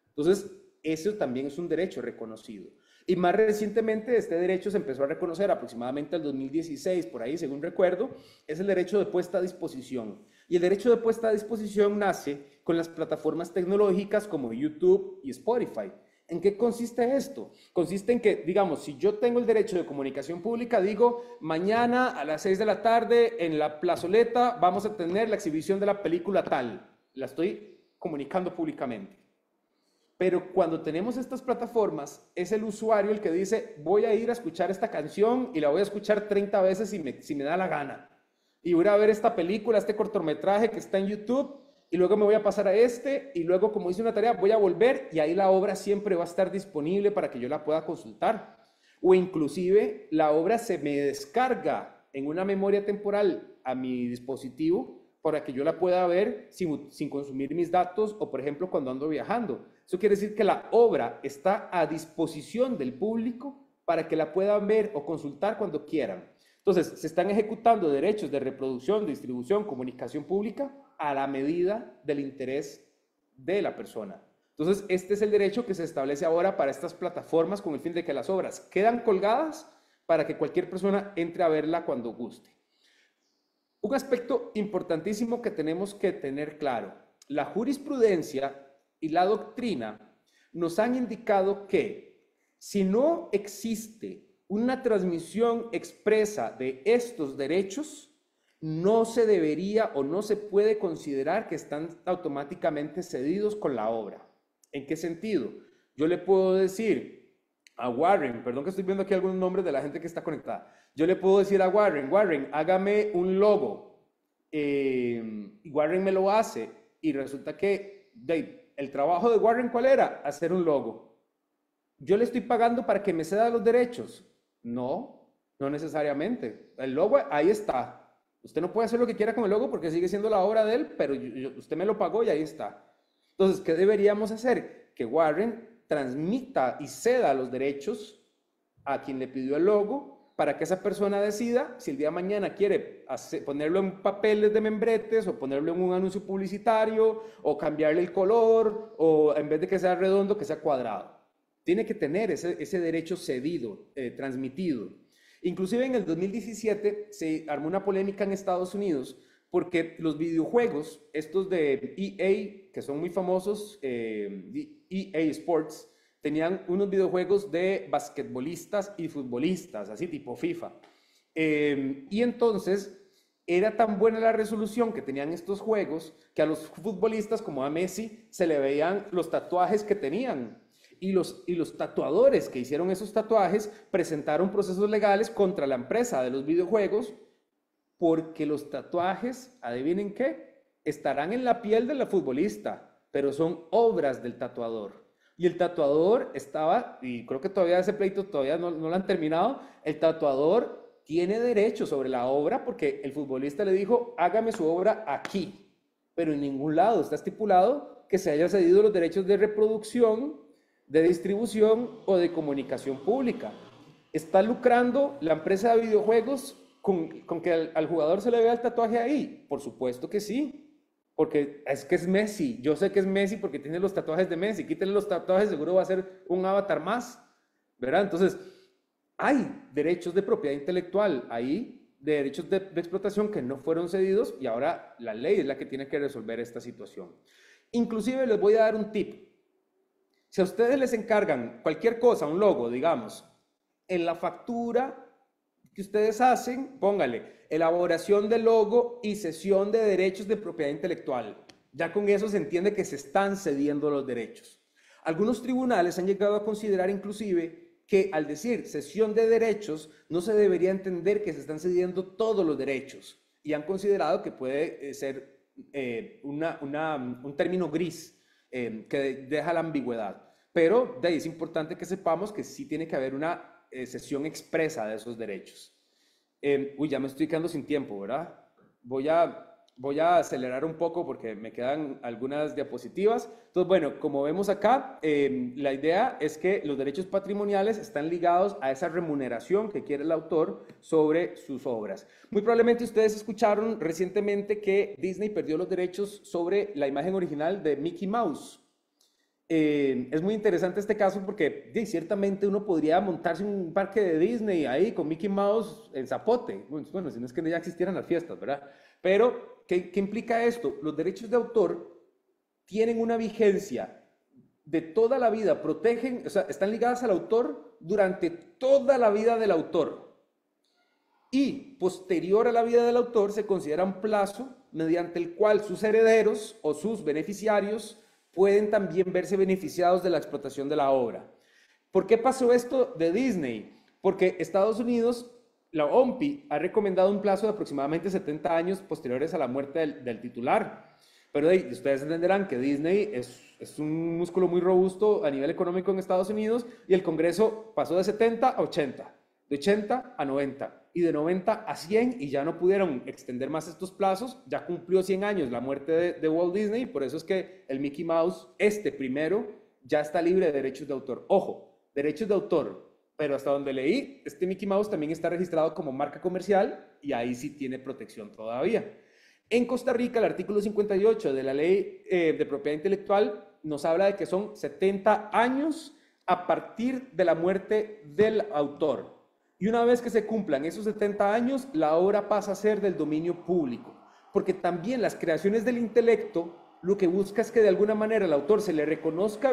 Entonces, eso también es un derecho reconocido. Y más recientemente este derecho se empezó a reconocer aproximadamente en el 2016, por ahí según recuerdo, es el derecho de puesta a disposición. Y el derecho de puesta a disposición nace con las plataformas tecnológicas como YouTube y Spotify. ¿En qué consiste esto? Consiste en que, digamos, si yo tengo el derecho de comunicación pública, digo, mañana a las 6 de la tarde en la plazoleta vamos a tener la exhibición de la película tal. La estoy comunicando públicamente. Pero cuando tenemos estas plataformas, es el usuario el que dice, voy a ir a escuchar esta canción y la voy a escuchar 30 veces si me da la gana. Y voy a ver esta película, este cortometraje que está en YouTube, y luego me voy a pasar a y luego como hice una tarea voy a volver y ahí la obra siempre va a estar disponible para que yo la pueda consultar. O inclusive la obra se me descarga en una memoria temporal a mi dispositivo para que yo la pueda ver sin consumir mis datos o, por ejemplo, cuando ando viajando. Eso quiere decir que la obra está a disposición del público para que la puedan ver o consultar cuando quieran. Entonces, se están ejecutando derechos de reproducción, distribución, comunicación pública a la medida del interés de la persona. Entonces, este es el derecho que se establece ahora para estas plataformas con el fin de que las obras quedan colgadas para que cualquier persona entre a verla cuando guste. Un aspecto importantísimo que tenemos que tener claro, la jurisprudencia y la doctrina nos han indicado que si no existe una transmisión expresa de estos derechos, no se debería o no se puede considerar que están automáticamente cedidos con la obra. ¿En qué sentido? Yo le puedo decir a Warren, perdón que estoy viendo aquí algunos nombres de la gente que está conectada, yo le puedo decir a Warren, hágame un logo, y Warren me lo hace, y resulta que el trabajo de Warren, ¿cuál era? Hacer un logo. ¿Yo le estoy pagando para que me ceda los derechos? No, no necesariamente. El logo ahí está. Usted no puede hacer lo que quiera con el logo porque sigue siendo la obra de él, pero usted me lo pagó y ahí está. Entonces, ¿qué deberíamos hacer? Que Warren transmita y ceda los derechos a quien le pidió el logo para que esa persona decida si el día de mañana quiere ponerlo en papeles de membretes o ponerlo en un anuncio publicitario o cambiarle el color o en vez de que sea redondo, que sea cuadrado. Tiene que tener ese derecho cedido, transmitido. Inclusive en el 2017 se armó una polémica en Estados Unidos porque los videojuegos, estos de EA, que son muy famosos, EA Sports, tenían unos videojuegos de basquetbolistas y futbolistas, así tipo FIFA. Y entonces era tan buena la resolución que tenían estos juegos que a los futbolistas como a Messi se le veían los tatuajes que tenían. Y los tatuadores que hicieron esos tatuajes presentaron procesos legales contra la empresa de los videojuegos porque los tatuajes, adivinen qué, estarán en la piel del futbolista, pero son obras del tatuador. Y el tatuador estaba, y creo que todavía ese pleito todavía no lo han terminado, el tatuador tiene derecho sobre la obra porque el futbolista le dijo, hágame su obra aquí, pero en ningún lado está estipulado que se haya cedido los derechos de reproducción, de distribución o de comunicación pública. ¿Está lucrando la empresa de videojuegos con que al jugador se le vea el tatuaje ahí? Por supuesto que sí. Porque es que es Messi, yo sé que es Messi porque tiene los tatuajes de Messi, quítale los tatuajes, seguro va a ser un avatar más, ¿verdad? Entonces, hay derechos de propiedad intelectual, hay derechos de explotación que no fueron cedidos y ahora la ley es la que tiene que resolver esta situación. Inclusive les voy a dar un tip. Si a ustedes les encargan cualquier cosa, un logo, digamos, en la factura que ustedes hacen, póngale elaboración del logo y cesión de derechos de propiedad intelectual. Ya con eso se entiende que se están cediendo los derechos. Algunos tribunales han llegado a considerar inclusive que al decir cesión de derechos no se debería entender que se están cediendo todos los derechos y han considerado que puede ser un término gris que deja la ambigüedad. Pero de ahí es importante que sepamos que sí tiene que haber una cesión expresa de esos derechos. Ya me estoy quedando sin tiempo, ¿verdad? Voy a acelerar un poco porque me quedan algunas diapositivas. Entonces, bueno, como vemos acá, la idea es que los derechos patrimoniales están ligados a esa remuneración que quiere el autor sobre sus obras. Muy probablemente ustedes escucharon recientemente que Disney perdió los derechos sobre la imagen original de Mickey Mouse. Es muy interesante este caso porque ciertamente uno podría montarse en un parque de Disney ahí con Mickey Mouse en zapote. Bueno, si no es que ya existieran las fiestas, ¿verdad? Pero, ¿qué implica esto? Los derechos de autor tienen una vigencia de toda la vida, protegen, o sea, están ligadas al autor durante toda la vida del autor. Y posterior a la vida del autor se considera un plazo mediante el cual sus herederos o sus beneficiarios pueden también verse beneficiados de la explotación de la obra. ¿Por qué pasó esto de Disney? Porque Estados Unidos, la OMPI, ha recomendado un plazo de aproximadamente 70 años posteriores a la muerte del titular. Pero ustedes entenderán que Disney es un músculo muy robusto a nivel económico en Estados Unidos y el Congreso pasó de 70 a 80, de 80 a 90 y de 90 a 100 y ya no pudieron extender más estos plazos. Ya cumplió 100 años la muerte de Walt Disney, por eso es que el Mickey Mouse, primero, ya está libre de derechos de autor. Ojo, derechos de autor, pero hasta donde leí, este Mickey Mouse también está registrado como marca comercial y ahí sí tiene protección todavía. En Costa Rica, el artículo 58 de la Ley de Propiedad Intelectual nos habla de que son 70 años a partir de la muerte del autor. Y una vez que se cumplan esos 70 años, la obra pasa a ser del dominio público. Porque también las creaciones del intelecto lo que busca es que de alguna manera al autor se le reconozca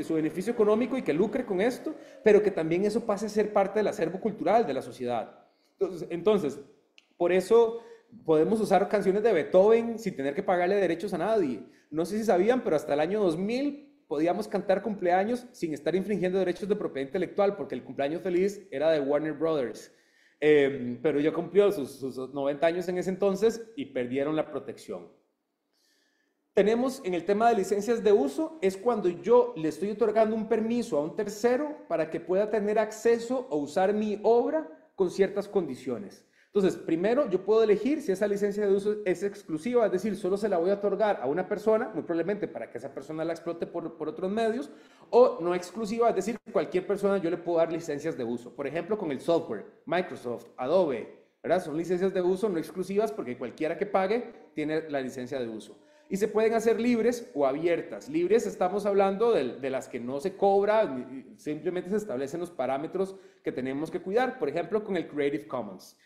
su beneficio económico y que lucre con esto, pero que también eso pase a ser parte del acervo cultural de la sociedad. Entonces, por eso podemos usar canciones de Beethoven sin tener que pagarle derechos a nadie. No sé si sabían, pero hasta el año 2000 podíamos cantar cumpleaños sin estar infringiendo derechos de propiedad intelectual, porque el cumpleaños feliz era de Warner Brothers. Pero ya cumplió sus 90 años en ese entonces y perdieron la protección. Tenemos en el tema de licencias de uso, es cuando yo le estoy otorgando un permiso a un tercero para que pueda tener acceso o usar mi obra con ciertas condiciones. Entonces, primero yo puedo elegir si esa licencia de uso es exclusiva, es decir, solo se la voy a otorgar a una persona, muy probablemente para que esa persona la explote por otros medios, o no exclusiva, es decir, cualquier persona yo le puedo dar licencias de uso. Por ejemplo, con el software, Microsoft, Adobe, ¿verdad? Son licencias de uso no exclusivas porque cualquiera que pague tiene la licencia de uso. Y se pueden hacer libres o abiertas. Libres estamos hablando de las que no se cobra, simplemente se establecen los parámetros que tenemos que cuidar. Por ejemplo, con el Creative Commons.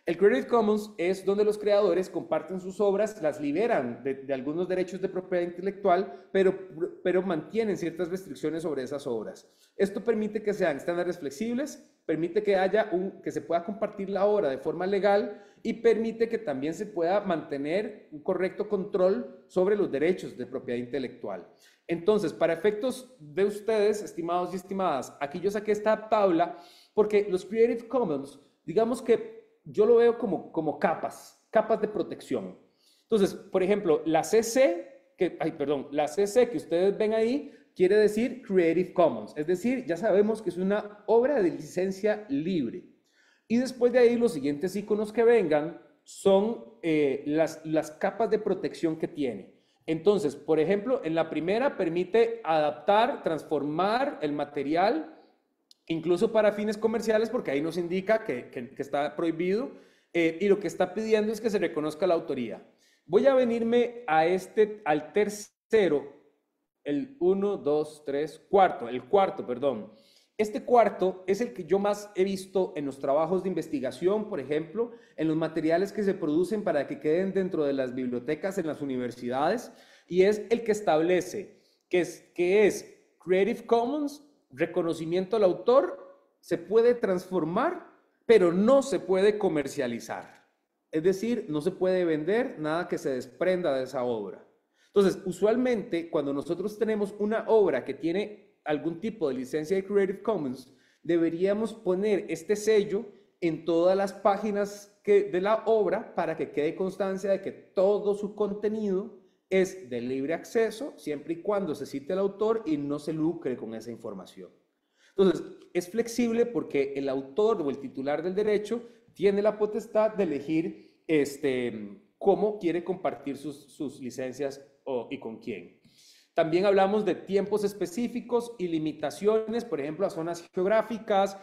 El Creative Commons es donde los creadores comparten sus obras, las liberan de algunos derechos de propiedad intelectual, pero mantienen ciertas restricciones sobre esas obras. Esto permite que sean estándares flexibles, permite que se pueda compartir la obra de forma legal y permite que también se pueda mantener un correcto control sobre los derechos de propiedad intelectual. Entonces, para efectos de ustedes, estimados y estimadas, aquí yo saqué esta tabla porque los Creative Commons, digamos que yo lo veo como capas de protección. Entonces, por ejemplo, la CC que ustedes ven ahí quiere decir Creative Commons, es decir, ya sabemos que es una obra de licencia libre. Y después de ahí los siguientes iconos que vengan son las capas de protección que tiene. Entonces, por ejemplo, en la primera permite adaptar, transformar el material incluso para fines comerciales, porque ahí nos indica que está prohibido, y lo que está pidiendo es que se reconozca la autoría. Voy a venirme al tercero, el 1, 2, 3, cuarto, el cuarto, perdón. Este cuarto es el que yo más he visto en los trabajos de investigación, por ejemplo, en los materiales que se producen para que queden dentro de las bibliotecas en las universidades, y es el que establece que es Creative Commons, reconocimiento al autor, se puede transformar, pero no se puede comercializar. Es decir, no se puede vender nada que se desprenda de esa obra. Entonces, usualmente, cuando nosotros tenemos una obra que tiene algún tipo de licencia de Creative Commons, deberíamos poner este sello en todas las páginas de la obra para que quede constancia de que todo su contenido es de libre acceso, siempre y cuando se cite al autor y no se lucre con esa información. Entonces, es flexible porque el autor o el titular del derecho tiene la potestad de elegir cómo quiere compartir sus licencias y con quién. También hablamos de tiempos específicos y limitaciones, por ejemplo, a zonas geográficas.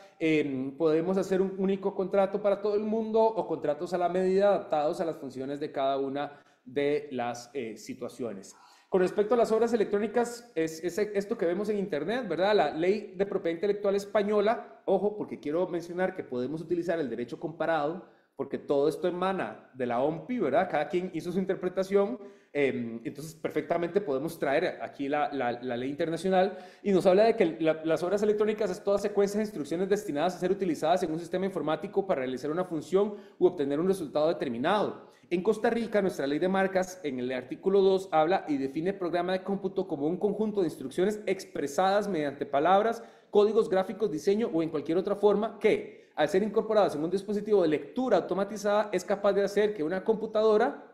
Podemos hacer un único contrato para todo el mundo o contratos a la medida adaptados a las funciones de cada una de las situaciones. Con respecto a las obras electrónicas, es esto que vemos en Internet, ¿verdad? La Ley de Propiedad Intelectual Española, ojo, porque quiero mencionar que podemos utilizar el derecho comparado, porque todo esto emana de la OMPI, ¿verdad? Cada quien hizo su interpretación, entonces perfectamente podemos traer aquí la ley internacional y nos habla de que las obras electrónicas es toda secuencia de instrucciones destinadas a ser utilizadas en un sistema informático para realizar una función u obtener un resultado determinado. En Costa Rica, nuestra ley de marcas, en el artículo 2, habla y define programa de cómputo como un conjunto de instrucciones expresadas mediante palabras, códigos gráficos, diseño o en cualquier otra forma que, al ser incorporadas en un dispositivo de lectura automatizada, es capaz de hacer que una computadora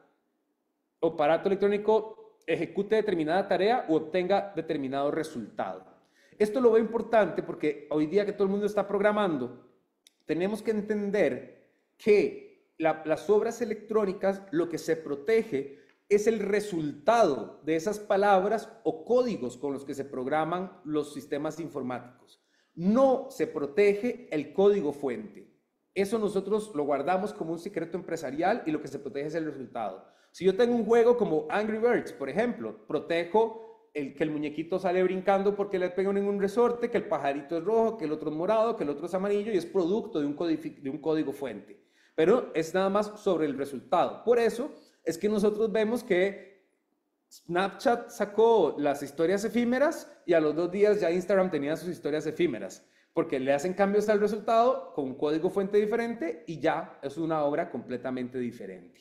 o aparato electrónico ejecute determinada tarea u obtenga determinado resultado. Esto lo veo importante porque hoy día que todo el mundo está programando, tenemos que entender que las obras electrónicas, lo que se protege es el resultado de esas palabras o códigos con los que se programan los sistemas informáticos. No se protege el código fuente. Eso nosotros lo guardamos como un secreto empresarial y lo que se protege es el resultado. Si yo tengo un juego como Angry Birds, por ejemplo, protejo que el muñequito sale brincando porque le pegan en un resorte, que el pajarito es rojo, que el otro es morado, que el otro es amarillo y es producto de un código fuente. Pero es nada más sobre el resultado. Por eso es que nosotros vemos que Snapchat sacó las historias efímeras y a los 2 días ya Instagram tenía sus historias efímeras, porque le hacen cambios al resultado con un código fuente diferente y ya es una obra completamente diferente.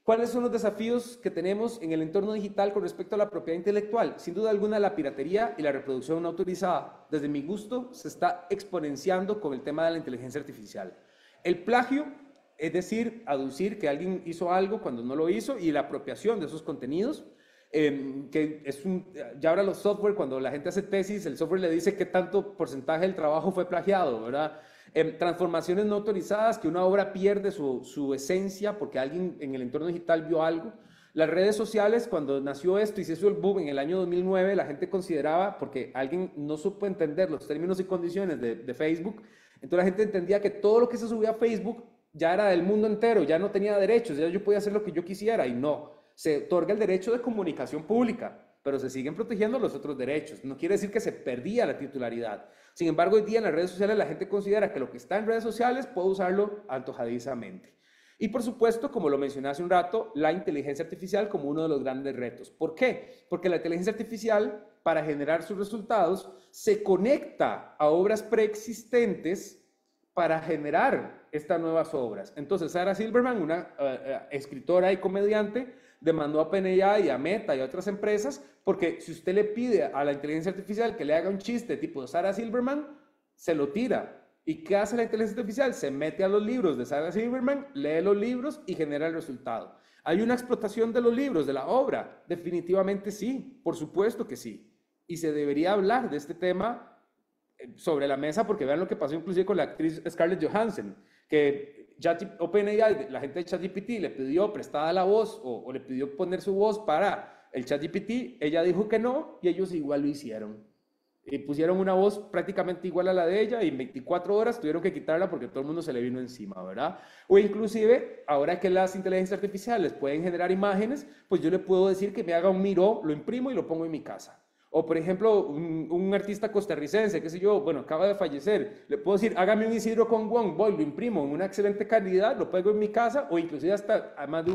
¿Cuáles son los desafíos que tenemos en el entorno digital con respecto a la propiedad intelectual? Sin duda alguna, la piratería y la reproducción no autorizada, desde mi gusto, se está exponenciando con el tema de la inteligencia artificial. El plagio, es decir, aducir que alguien hizo algo cuando no lo hizo, y la apropiación de esos contenidos, que es ya ahora los software, cuando la gente hace tesis, el software le dice qué tanto porcentaje del trabajo fue plagiado, ¿verdad? Transformaciones no autorizadas, que una obra pierde su esencia porque alguien en el entorno digital vio algo. Las redes sociales, cuando nació esto y se hizo el boom en el año 2009, la gente consideraba, porque alguien no supo entender los términos y condiciones de Facebook, entonces la gente entendía que todo lo que se subía a Facebook ya era del mundo entero, ya no tenía derechos, ya yo podía hacer lo que yo quisiera y no. Se otorga el derecho de comunicación pública, pero se siguen protegiendo los otros derechos. No quiere decir que se perdía la titularidad. Sin embargo, hoy día en las redes sociales la gente considera que lo que está en redes sociales puede usarlo antojadizamente. Y por supuesto, como lo mencioné hace un rato, la inteligencia artificial como uno de los grandes retos. ¿Por qué? Porque la inteligencia artificial, para generar sus resultados, se conecta a obras preexistentes para generar estas nuevas obras. Entonces, Sarah Silverman, una escritora y comediante, demandó a OpenAI y a Meta y a otras empresas porque si usted le pide a la inteligencia artificial que le haga un chiste tipo de Sarah Silverman, se lo tira. ¿Y qué hace la inteligencia artificial? Se mete a los libros de Sarah Silverman, lee los libros y genera el resultado. ¿Hay una explotación de los libros, de la obra? Definitivamente sí, por supuesto que sí. Y se debería hablar de este tema sobre la mesa porque vean lo que pasó inclusive con la actriz Scarlett Johansson, que OpenAI, la gente de ChatGPT le pidió prestada la voz o le pidió poner su voz para el ChatGPT, ella dijo que no y ellos igual lo hicieron. Y pusieron una voz prácticamente igual a la de ella y en 24 horas tuvieron que quitarla porque todo el mundo se le vino encima, ¿verdad? O inclusive, ahora que las inteligencias artificiales pueden generar imágenes, pues yo le puedo decir que me haga un Miro, lo imprimo y lo pongo en mi casa. O por ejemplo, un artista costarricense, qué sé yo, bueno, acaba de fallecer, le puedo decir, hágame un Isidro con Wong, voy, lo imprimo en una excelente calidad, lo pego en mi casa o inclusive hasta, además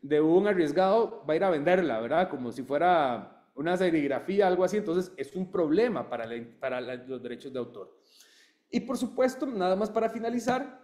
de un arriesgado, va a ir a venderla, ¿verdad? Como si fuera una serigrafía, algo así, entonces es un problema para los derechos de autor. Y por supuesto, nada más para finalizar,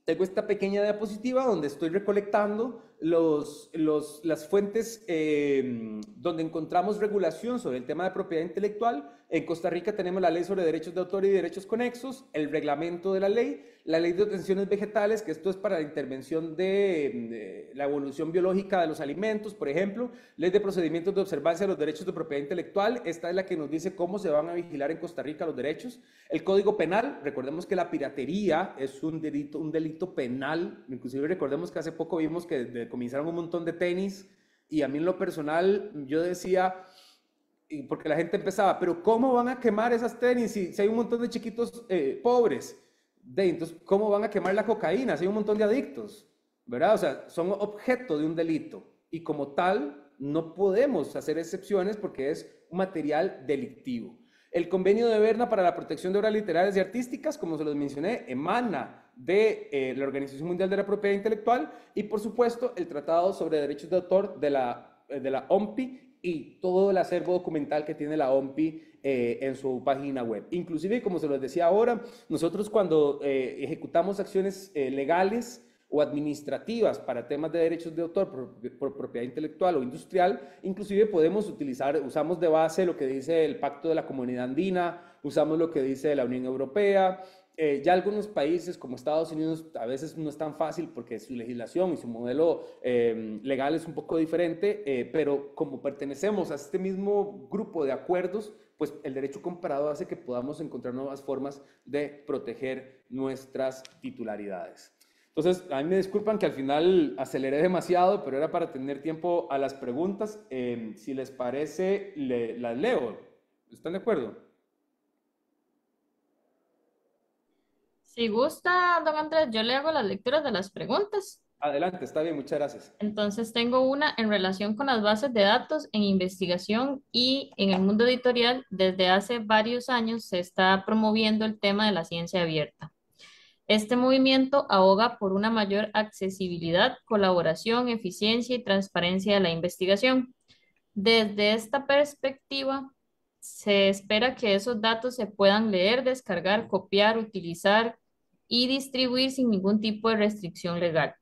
tengo esta pequeña diapositiva donde estoy recolectando las fuentes donde encontramos regulación sobre el tema de propiedad intelectual. En Costa Rica tenemos la Ley sobre Derechos de Autor y Derechos Conexos, el reglamento de la Ley de Obtenciones Vegetales, que esto es para la intervención de la evolución biológica de los alimentos, por ejemplo, Ley de Procedimientos de Observancia de los Derechos de Propiedad Intelectual, esta es la que nos dice cómo se van a vigilar en Costa Rica los derechos. El Código Penal, recordemos que la piratería es un delito penal, inclusive recordemos que hace poco vimos que decomisaron un montón de tenis y a mí en lo personal yo decía, porque la gente empezaba, pero ¿cómo van a quemar esas tenis si hay un montón de chiquitos pobres? Entonces, ¿cómo van a quemar la cocaína si hay un montón de adictos? ¿Verdad? O sea, son objeto de un delito y como tal no podemos hacer excepciones porque es un material delictivo. El convenio de Berna para la protección de obras literarias y artísticas, como se los mencioné, emana de la Organización Mundial de la Propiedad Intelectual y, por supuesto, el Tratado sobre Derechos de Autor de la OMPI y todo el acervo documental que tiene la OMPI en su página web. Inclusive, como se los decía ahora, nosotros cuando ejecutamos acciones legales o administrativas para temas de derechos de autor por propiedad intelectual o industrial, inclusive usamos de base lo que dice el Pacto de la Comunidad Andina, usamos lo que dice la Unión Europea. Ya algunos países como Estados Unidos a veces no es tan fácil porque su legislación y su modelo legal es un poco diferente, pero como pertenecemos a este mismo grupo de acuerdos, pues el derecho comparado hace que podamos encontrar nuevas formas de proteger nuestras titularidades. Entonces, a mí me disculpan que al final aceleré demasiado, pero era para tener tiempo a las preguntas. Si les parece, las leo. ¿Están de acuerdo? Si gusta, don Andrés, yo le hago las lecturas de las preguntas. Adelante, está bien, muchas gracias. Entonces tengo una en relación con las bases de datos en investigación y en el mundo editorial. Desde hace varios años se está promoviendo el tema de la ciencia abierta. Este movimiento aboga por una mayor accesibilidad, colaboración, eficiencia y transparencia de la investigación. Desde esta perspectiva, se espera que esos datos se puedan leer, descargar, copiar, utilizar y distribuir sin ningún tipo de restricción legal.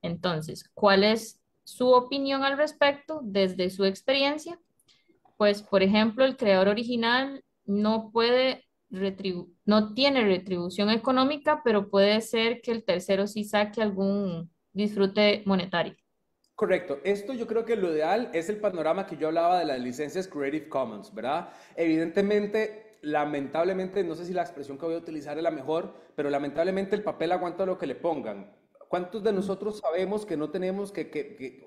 Entonces, ¿cuál es su opinión al respecto desde su experiencia? Pues, por ejemplo, el creador original no tiene retribución económica, pero puede ser que el tercero sí saque algún disfrute monetario. Correcto. Esto yo creo que lo ideal es el panorama que yo hablaba de las licencias Creative Commons, ¿verdad? Evidentemente, lamentablemente, no sé si la expresión que voy a utilizar es la mejor, pero lamentablemente el papel aguanta lo que le pongan. ¿Cuántos de nosotros sabemos que no tenemos que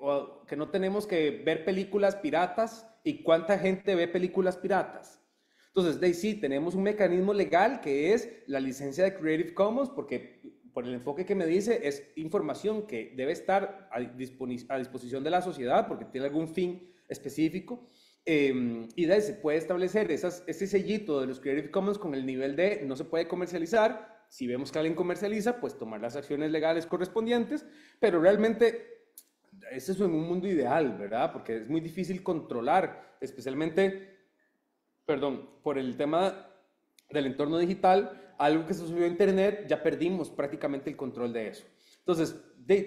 no tenemos que ver películas piratas y cuánta gente ve películas piratas? Entonces, de ahí sí, tenemos un mecanismo legal que es la licencia de Creative Commons, porque por el enfoque que me dice es información que debe estar a disposición de la sociedad porque tiene algún fin específico. Y de ahí se puede establecer ese sellito de los Creative Commons con el nivel de no se puede comercializar. Si vemos que alguien comercializa, pues tomar las acciones legales correspondientes, pero realmente eso es en un mundo ideal, ¿verdad? Porque es muy difícil controlar, especialmente, perdón, por el tema del entorno digital, algo que se subió a Internet, ya perdimos prácticamente el control de eso. Entonces,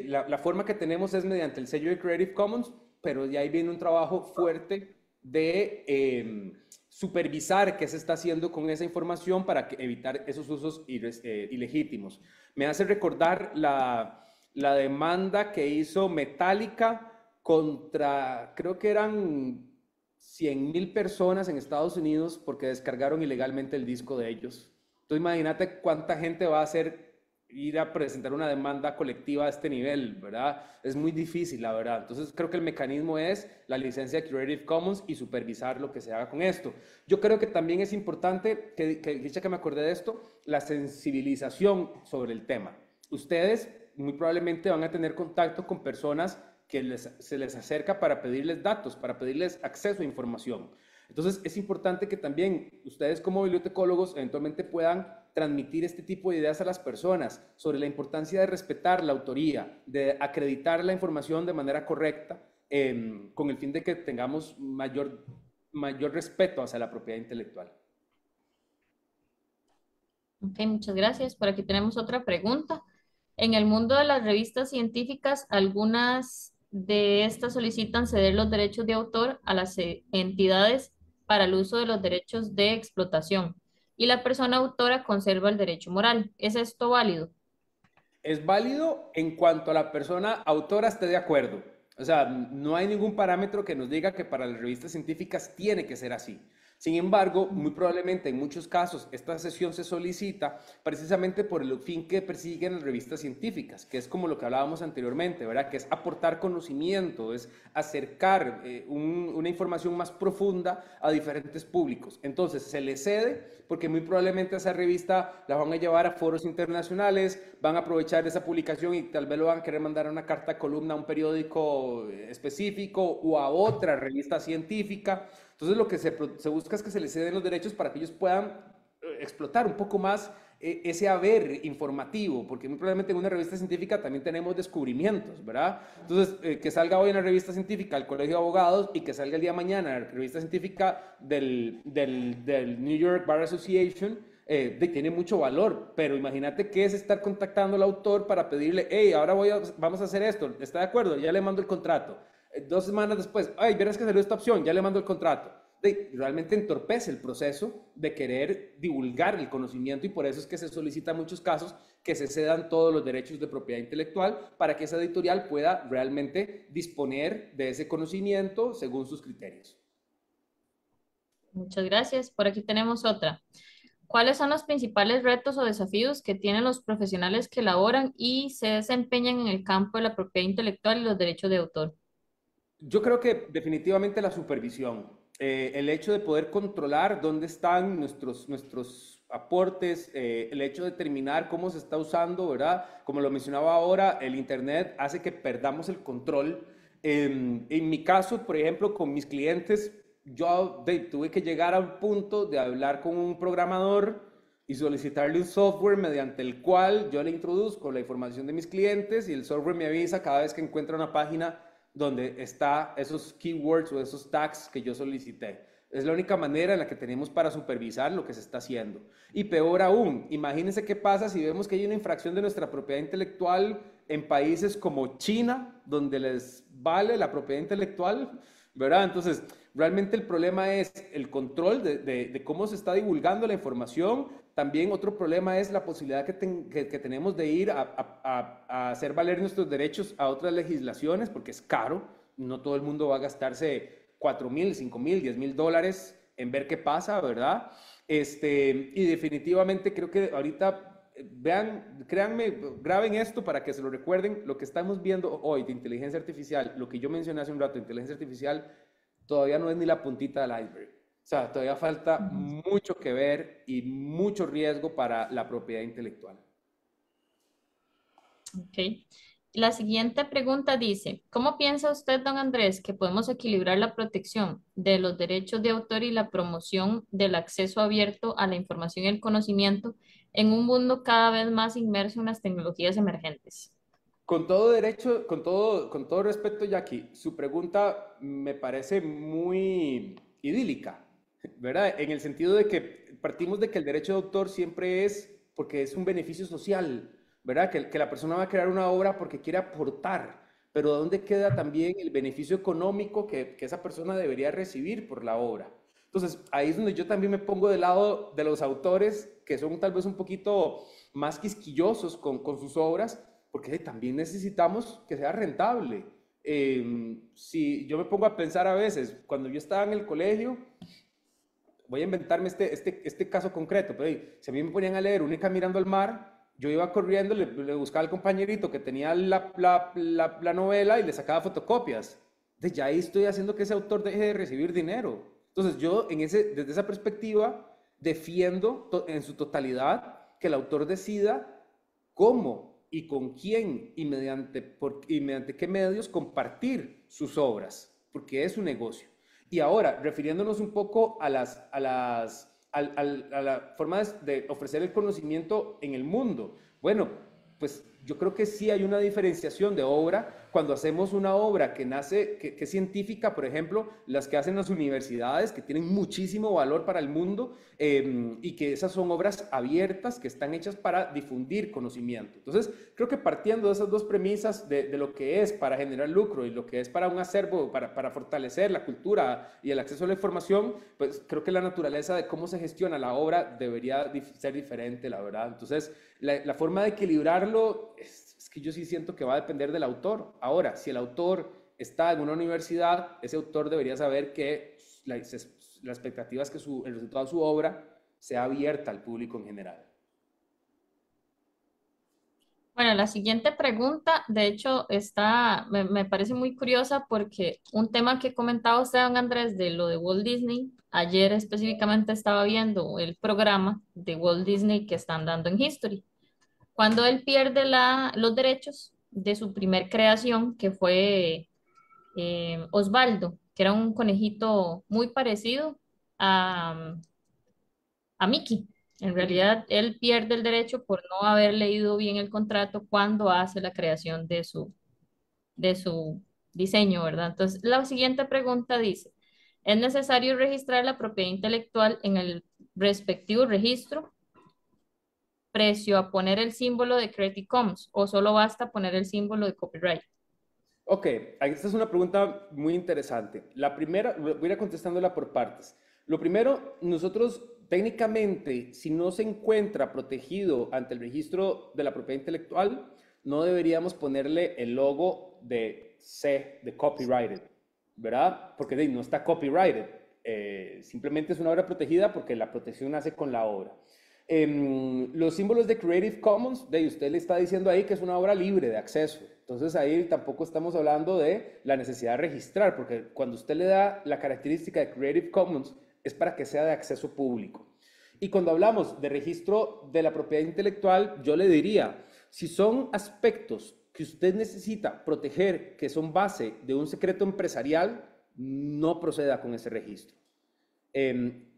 la forma que tenemos es mediante el sello de Creative Commons, pero de ahí viene un trabajo fuerte de supervisar qué se está haciendo con esa información para evitar esos usos ilegítimos. Me hace recordar la demanda que hizo Metallica contra, creo que eran 100,000 personas en Estados Unidos porque descargaron ilegalmente el disco de ellos. Entonces imagínate cuánta gente va a hacer ir a presentar una demanda colectiva a este nivel, ¿verdad? Es muy difícil, la verdad. Entonces creo que el mecanismo es la licencia de Creative Commons y supervisar lo que se haga con esto. Yo creo que también es importante, dicha que me acordé de esto, la sensibilización sobre el tema. Ustedes muy probablemente van a tener contacto con personas que se les acerca para pedirles datos, para pedirles acceso a información. Entonces es importante que también ustedes como bibliotecólogos eventualmente puedan transmitir este tipo de ideas a las personas sobre la importancia de respetar la autoría, de acreditar la información de manera correcta, con el fin de que tengamos mayor respeto hacia la propiedad intelectual. Ok, muchas gracias. Por aquí tenemos otra pregunta. En el mundo de las revistas científicas, algunas de estas solicitan ceder los derechos de autor a las entidades para el uso de los derechos de explotación y la persona autora conserva el derecho moral. ¿Es esto válido? Es válido en cuanto a la persona autora esté de acuerdo. O sea, no hay ningún parámetro que nos diga que para las revistas científicas tiene que ser así. Sin embargo, muy probablemente en muchos casos esta sesión se solicita precisamente por el fin que persiguen las revistas científicas, que es como lo que hablábamos anteriormente, ¿verdad? Que es aportar conocimiento, es acercar una información más profunda a diferentes públicos. Entonces, se le cede porque muy probablemente esa revista la van a llevar a foros internacionales, van a aprovechar esa publicación y tal vez lo van a querer mandar a una carta columna a un periódico específico o a otra revista científica. Entonces lo que se busca es que se les ceden los derechos para que ellos puedan explotar un poco más ese haber informativo, porque muy probablemente en una revista científica también tenemos descubrimientos, ¿verdad? Entonces, que salga hoy en la revista científica del Colegio de Abogados y que salga el día de mañana en la revista científica del New York Bar Association, tiene mucho valor, pero imagínate que es estar contactando al autor para pedirle, hey, ahora vamos a hacer esto, ¿está de acuerdo? Ya le mando el contrato. 2 semanas después, ay, verás que salió esta opción, ya le mando el contrato. Realmente entorpece el proceso de querer divulgar el conocimiento y por eso es que se solicita en muchos casos que se cedan todos los derechos de propiedad intelectual para que esa editorial pueda realmente disponer de ese conocimiento según sus criterios. Muchas gracias. Por aquí tenemos otra. ¿Cuáles son los principales retos o desafíos que tienen los profesionales que elaboran y se desempeñan en el campo de la propiedad intelectual y los derechos de autor? Yo creo que definitivamente la supervisión, el hecho de poder controlar dónde están nuestros aportes, el hecho de determinar cómo se está usando, ¿verdad? Como lo mencionaba ahora, el Internet hace que perdamos el control. En mi caso, por ejemplo, con mis clientes, yo tuve que llegar a un punto de hablar con un programador y solicitarle un software mediante el cual yo le introduzco la información de mis clientes y el software me avisa cada vez que encuentra una página donde está esos keywords o esos tags que yo solicité. Es la única manera en la que tenemos para supervisar lo que se está haciendo. Y peor aún, imagínense qué pasa si vemos que hay una infracción de nuestra propiedad intelectual en países como China, donde les vale la propiedad intelectual, ¿verdad? Entonces, realmente el problema es el control de cómo se está divulgando la información. También otro problema es la posibilidad que tenemos de ir a hacer valer nuestros derechos a otras legislaciones, porque es caro. No todo el mundo va a gastarse $4,000, $5,000, $10,000 en ver qué pasa, ¿verdad? Y definitivamente creo que ahorita, vean, créanme, graben esto para que se lo recuerden, lo que estamos viendo hoy de inteligencia artificial, lo que yo mencioné hace un rato de inteligencia artificial, todavía no es ni la puntita del iceberg. O sea, todavía falta mucho que ver y mucho riesgo para la propiedad intelectual. Ok. La siguiente pregunta dice, ¿cómo piensa usted, don Andrés, que podemos equilibrar la protección de los derechos de autor y la promoción del acceso abierto a la información y el conocimiento en un mundo cada vez más inmerso en las tecnologías emergentes? Con todo derecho, con todo respeto, Jackie, su pregunta me parece muy idílica, ¿verdad? En el sentido de que partimos de que el derecho de autor siempre es porque es un beneficio social, ¿verdad? Que la persona va a crear una obra porque quiere aportar, pero ¿dónde queda también el beneficio económico que esa persona debería recibir por la obra? Entonces, ahí es donde yo también me pongo del lado de los autores que son tal vez un poquito más quisquillosos con sus obras, porque también necesitamos que sea rentable. Si yo me pongo a pensar a veces, cuando yo estaba en el colegio, voy a inventarme este caso concreto, pero si a mí me ponían a leer Única mirando al mar, yo iba corriendo, le buscaba al compañerito que tenía la novela y le sacaba fotocopias. Entonces ya ahí estoy haciendo que ese autor deje de recibir dinero. Entonces yo desde esa perspectiva defiendo en su totalidad que el autor decida cómo y con quién y mediante qué medios compartir sus obras, porque es un negocio. Y ahora, refiriéndonos un poco a la forma de ofrecer el conocimiento en el mundo. Bueno, pues yo creo que sí hay una diferenciación de obra cuando hacemos una obra que nace, que es científica, por ejemplo, las que hacen las universidades, que tienen muchísimo valor para el mundo, y que esas son obras abiertas que están hechas para difundir conocimiento. Entonces, creo que partiendo de esas dos premisas de lo que es para generar lucro y lo que es para un acervo, para fortalecer la cultura y el acceso a la información, pues creo que la naturaleza de cómo se gestiona la obra debería ser diferente, la verdad. Entonces, la forma de equilibrarlo es que yo sí siento que va a depender del autor. Ahora, si el autor está en una universidad, ese autor debería saber que la expectativa es que el resultado de su obra sea abierta al público en general. Bueno, la siguiente pregunta, de hecho, me parece muy curiosa porque un tema que comentaba usted, don Andrés, de lo de Walt Disney, ayer específicamente estaba viendo el programa de Walt Disney que están dando en History. Cuando él pierde los derechos de su primer creación, que fue Osvaldo, que era un conejito muy parecido a, a Mickey. En realidad, él pierde el derecho por no haber leído bien el contrato cuando hace la creación de su diseño, ¿verdad? Entonces, la siguiente pregunta dice, ¿es necesario registrar la propiedad intelectual en el respectivo registro precio a poner el símbolo de Creative Commons o solo basta poner el símbolo de copyright? Ok, esta es una pregunta muy interesante. La primera, voy a ir contestándola por partes. Lo primero, nosotros técnicamente, si no se encuentra protegido ante el registro de la propiedad intelectual, no deberíamos ponerle el logo de C, de copyrighted, ¿verdad? Porque no está copyrighted. Simplemente es una obra protegida porque la protección nace con la obra. Los símbolos de Creative Commons, usted le está diciendo ahí que es una obra libre de acceso. Entonces ahí tampoco estamos hablando de la necesidad de registrar, porque cuando usted le da la característica de Creative Commons es para que sea de acceso público. Y cuando hablamos de registro de la propiedad intelectual, yo le diría, si son aspectos que usted necesita proteger, que son base de un secreto empresarial, no proceda con ese registro.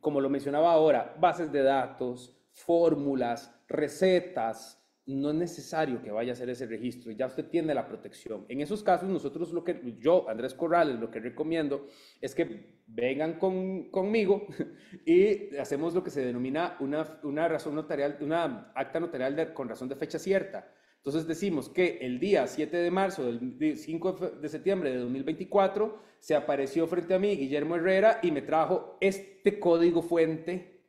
Como lo mencionaba ahora, bases de datos, fórmulas, recetas, no es necesario que vaya a hacer ese registro, ya usted tiene la protección. En esos casos, nosotros yo, Andrés Corrales, lo que recomiendo es que vengan conmigo y hacemos lo que se denomina una razón notarial, una acta notarial con razón de fecha cierta. Entonces decimos que el día 7 de marzo del 5 de septiembre de 2024 se apareció frente a mí Guillermo Herrera y me trajo este código fuente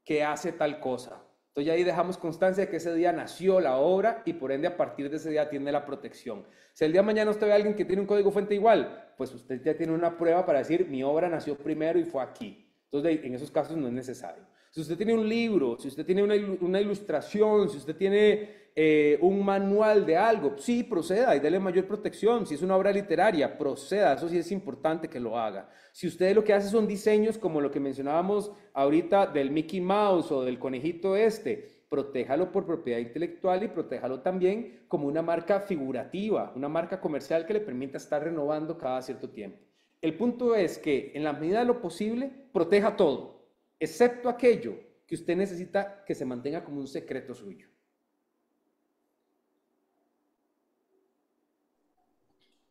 que hace tal cosa. Entonces ya ahí dejamos constancia de que ese día nació la obra y por ende a partir de ese día tiene la protección. Si el día de mañana usted ve a alguien que tiene un código fuente igual, pues usted ya tiene una prueba para decir mi obra nació primero y fue aquí. Entonces en esos casos no es necesario. Si usted tiene un libro, si usted tiene una ilustración, si usted tiene un manual de algo, sí, proceda y dele mayor protección. Si es una obra literaria, proceda, eso sí es importante que lo haga. Si usted lo que hace son diseños como lo que mencionábamos ahorita del Mickey Mouse o del conejito este, protéjalo por propiedad intelectual y protéjalo también como una marca figurativa, una marca comercial que le permita estar renovando cada cierto tiempo. El punto es que en la medida de lo posible, proteja todo, excepto aquello que usted necesita que se mantenga como un secreto suyo.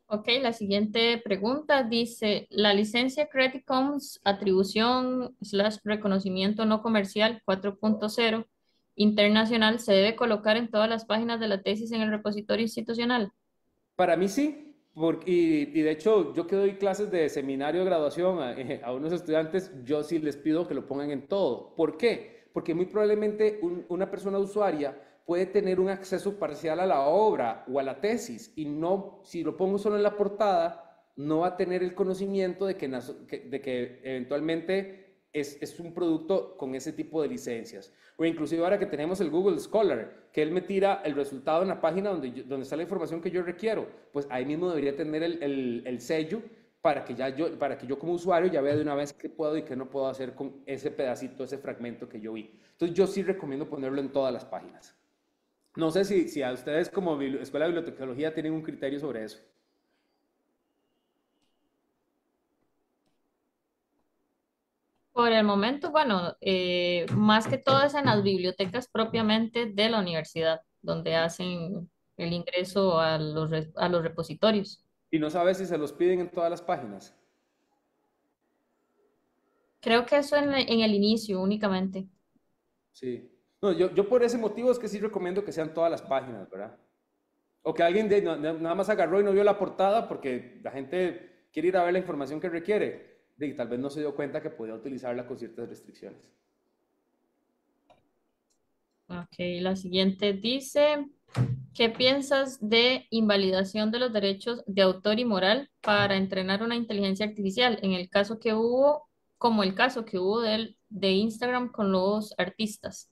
Ok, la siguiente pregunta dice, la licencia Creative Commons atribución / reconocimiento no comercial 4.0 internacional se debe colocar en todas las páginas de la tesis en el repositorio institucional. Para mí sí, y de hecho yo que doy clases de seminario de graduación a unos estudiantes, yo sí les pido que lo pongan en todo. ¿Por qué? Porque muy probablemente una persona usuaria puede tener un acceso parcial a la obra o a la tesis y no, si lo pongo solo en la portada, no va a tener el conocimiento de que eventualmente es un producto con ese tipo de licencias. O inclusive ahora que tenemos el Google Scholar, que él me tira el resultado en la página donde está la información que yo requiero, pues ahí mismo debería tener el sello para que yo como usuario ya vea de una vez qué puedo y qué no puedo hacer con ese pedacito, ese fragmento que yo vi. Entonces yo sí recomiendo ponerlo en todas las páginas. No sé si a ustedes como Escuela de Bibliotecología tienen un criterio sobre eso. Por el momento, bueno, más que todo es en las bibliotecas propiamente de la universidad, donde hacen el ingreso a a los repositorios. Y no sabes si se los piden en todas las páginas. Creo que eso en el inicio únicamente. Sí. No, yo por ese motivo es que sí recomiendo que sean todas las páginas, ¿verdad? O que alguien nada más agarró y no vio la portada porque la gente quiere ir a ver la información que requiere. Y tal vez no se dio cuenta que podía utilizarla con ciertas restricciones. Ok, la siguiente dice, ¿qué piensas de invalidación de los derechos de autor y moral para entrenar una inteligencia artificial? En el caso que hubo, como el caso que hubo de Instagram con los artistas.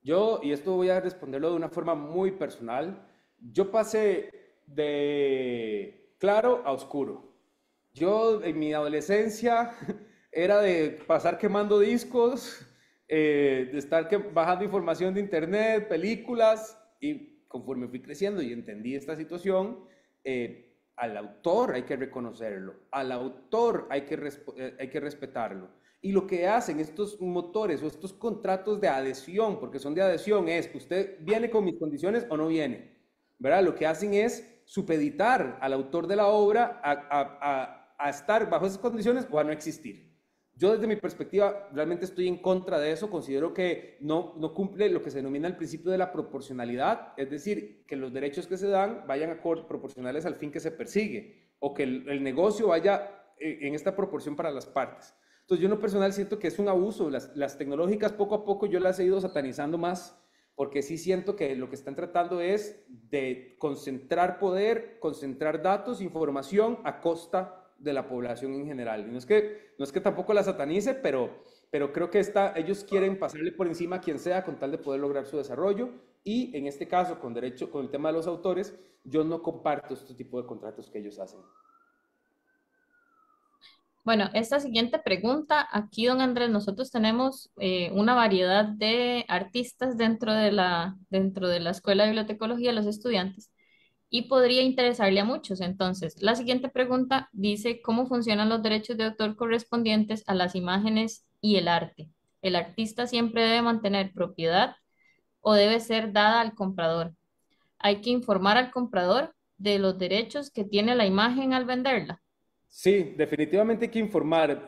Yo, y esto voy a responderlo de una forma muy personal, yo pasé de claro a oscuro. Yo en mi adolescencia era de pasar quemando discos, de estar bajando información de internet, películas, y conforme fui creciendo y entendí esta situación, al autor hay que reconocerlo, al autor hay que respetarlo. Y lo que hacen estos motores o estos contratos de adhesión, porque son de adhesión, es usted viene con mis condiciones o no viene, ¿verdad? Lo que hacen es supeditar al autor de la obra a estar bajo esas condiciones o a no existir. Yo desde mi perspectiva realmente estoy en contra de eso, considero que no cumple lo que se denomina el principio de la proporcionalidad, es decir, que los derechos que se dan vayan proporcionales al fin que se persigue, o que el negocio vaya en esta proporción para las partes. Entonces yo en lo personal siento que es un abuso, las tecnológicas poco a poco yo las he ido satanizando más, porque sí siento que lo que están tratando es de concentrar poder, concentrar datos, información a costa de la población en general. Y no es que tampoco la satanice, pero creo que ellos quieren pasarle por encima a quien sea con tal de poder lograr su desarrollo. Y en este caso, con el tema de los autores, yo no comparto este tipo de contratos que ellos hacen. Bueno, esta siguiente pregunta, aquí, don Andrés, nosotros tenemos una variedad de artistas dentro de la Escuela de Bibliotecología, los estudiantes, y podría interesarle a muchos. Entonces, la siguiente pregunta dice, ¿cómo funcionan los derechos de autor correspondientes a las imágenes y el arte? ¿El artista siempre debe mantener propiedad o debe ser dada al comprador? ¿Hay que informar al comprador de los derechos que tiene la imagen al venderla? Sí, definitivamente hay que informar.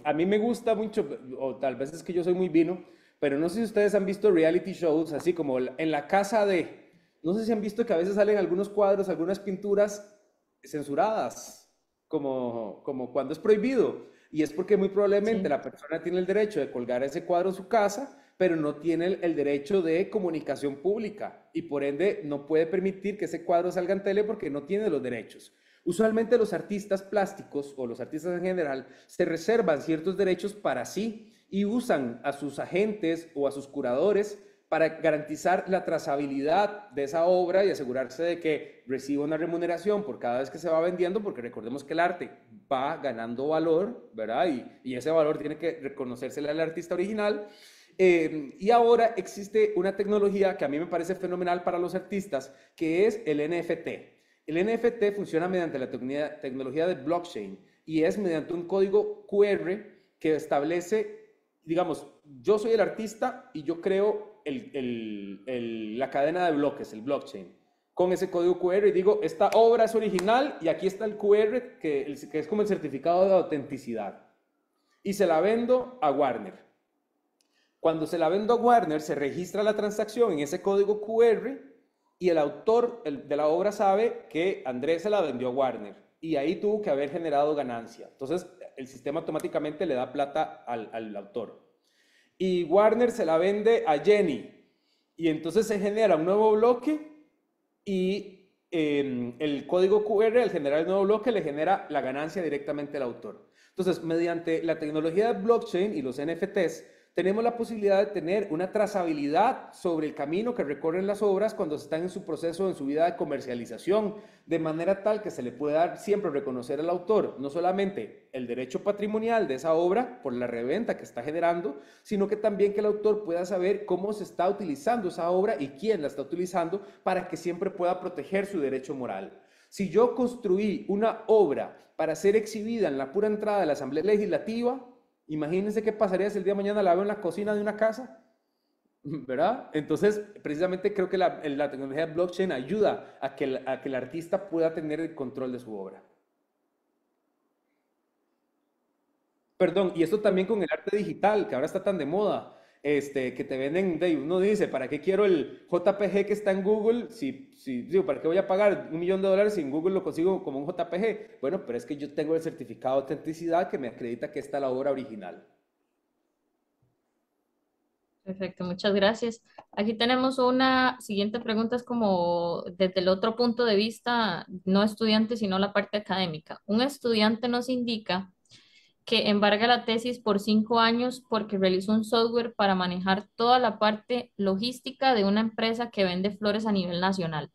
A mí me gusta mucho, o tal vez es que yo soy muy vino, pero no sé si ustedes han visto reality shows, así como en la casa de, no sé si han visto que a veces salen algunos cuadros, algunas pinturas censuradas, como cuando es prohibido. Y es porque muy probablemente Sí. la persona tiene el derecho de colgar ese cuadro en su casa, pero no tiene el derecho de comunicación pública y por ende no puede permitir que ese cuadro salga en tele porque no tiene los derechos. Usualmente los artistas plásticos o los artistas en general se reservan ciertos derechos para sí y usan a sus agentes o a sus curadores para garantizar la trazabilidad de esa obra y asegurarse de que reciba una remuneración por cada vez que se va vendiendo, porque recordemos que el arte va ganando valor, ¿verdad? Y ese valor tiene que reconocérsele al artista original. Y ahora existe una tecnología que a mí me parece fenomenal para los artistas, que es el NFT. El NFT funciona mediante la tecnología de blockchain y es mediante un código QR que establece, digamos, yo soy el artista y yo creo la cadena de bloques, el blockchain, con ese código QR y digo, esta obra es original y aquí está el QR que es como el certificado de autenticidad. Y se la vendo a Warner. Cuando se la vendo a Warner, se registra la transacción en ese código QR y el autor de la obra sabe que Andrés se la vendió a Warner y ahí tuvo que haber generado ganancia. Entonces, el sistema automáticamente le da plata al autor. Y Warner se la vende a Jenny y entonces se genera un nuevo bloque y el código QR al generar el nuevo bloque le genera la ganancia directamente al autor. Entonces, mediante la tecnología de blockchain y los NFTs, tenemos la posibilidad de tener una trazabilidad sobre el camino que recorren las obras cuando están en su proceso, en su vida de comercialización, de manera tal que se le pueda siempre reconocer al autor no solamente el derecho patrimonial de esa obra por la reventa que está generando, sino que también que el autor pueda saber cómo se está utilizando esa obra y quién la está utilizando para que siempre pueda proteger su derecho moral. Si yo construí una obra para ser exhibida en la pura entrada de la Asamblea Legislativa, imagínense qué pasaría si el día de mañana la veo en la cocina de una casa, ¿verdad? Entonces, precisamente creo que la tecnología de blockchain ayuda a que el artista pueda tener el control de su obra. Perdón, y esto también con el arte digital, que ahora está tan de moda, que te venden, uno dice, ¿para qué quiero el JPG que está en Google? Digo, ¿para qué voy a pagar $1.000.000 si en Google lo consigo como un JPG? Bueno, pero es que yo tengo el certificado de autenticidad que me acredita que esta es la obra original. Perfecto, muchas gracias. Aquí tenemos una siguiente pregunta, es como desde el otro punto de vista, no estudiante, sino la parte académica. Un estudiante nos indica que embarga la tesis por 5 años porque realizó un software para manejar toda la parte logística de una empresa que vende flores a nivel nacional,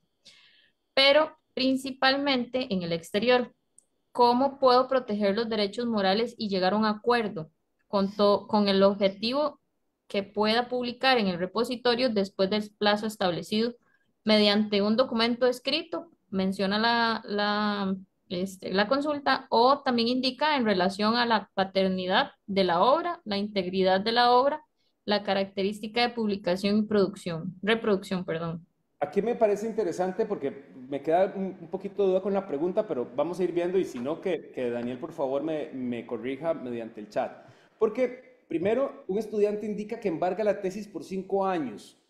pero principalmente en el exterior. ¿Cómo puedo proteger los derechos morales y llegar a un acuerdo con el objetivo que pueda publicar en el repositorio después del plazo establecido mediante un documento escrito? Menciona la consulta o también indica en relación a la paternidad de la obra, la integridad de la obra, la característica de publicación y reproducción, perdón. Aquí me parece interesante porque me queda un poquito de duda con la pregunta, pero vamos a ir viendo y si no, que Daniel por favor me corrija mediante el chat. Porque primero, un estudiante indica que embarga la tesis por 5 años.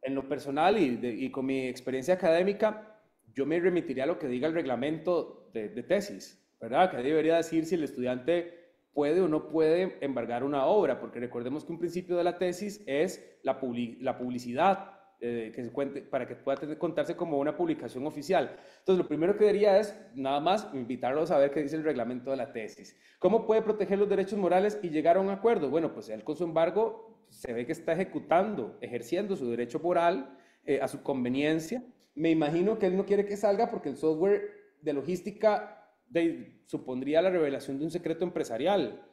En lo personal y con mi experiencia académica, yo me remitiría a lo que diga el reglamento de tesis, ¿verdad? Que debería decir si el estudiante puede o no puede embargar una obra, porque recordemos que un principio de la tesis es la publicidad, que se cuente, para que pueda contarse como una publicación oficial. Entonces, lo primero que diría es, nada más, invitarlos a ver qué dice el reglamento de la tesis. ¿Cómo puede proteger los derechos morales y llegar a un acuerdo? Bueno, pues él con su embargo se ve que está ejerciendo su derecho moral a su conveniencia. Me imagino que él no quiere que salga porque el software de logística supondría la revelación de un secreto empresarial.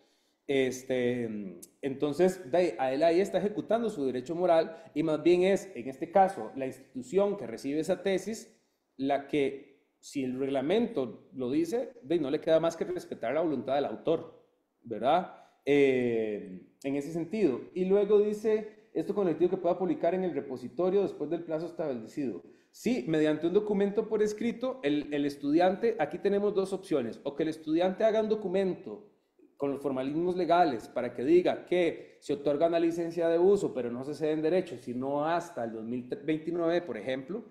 Entonces, a él ahí está ejecutando su derecho moral y más bien es, en este caso, la institución que recibe esa tesis la que, si el reglamento lo dice, no le queda más que respetar la voluntad del autor, ¿verdad? En ese sentido. Y luego dice, esto con el objetivo que pueda publicar en el repositorio después del plazo establecido. Sí, mediante un documento por escrito, el estudiante, aquí tenemos dos opciones, o que el estudiante haga un documento con los formalismos legales para que diga que se otorga una licencia de uso, pero no se ceden derechos, sino hasta el 2029, por ejemplo,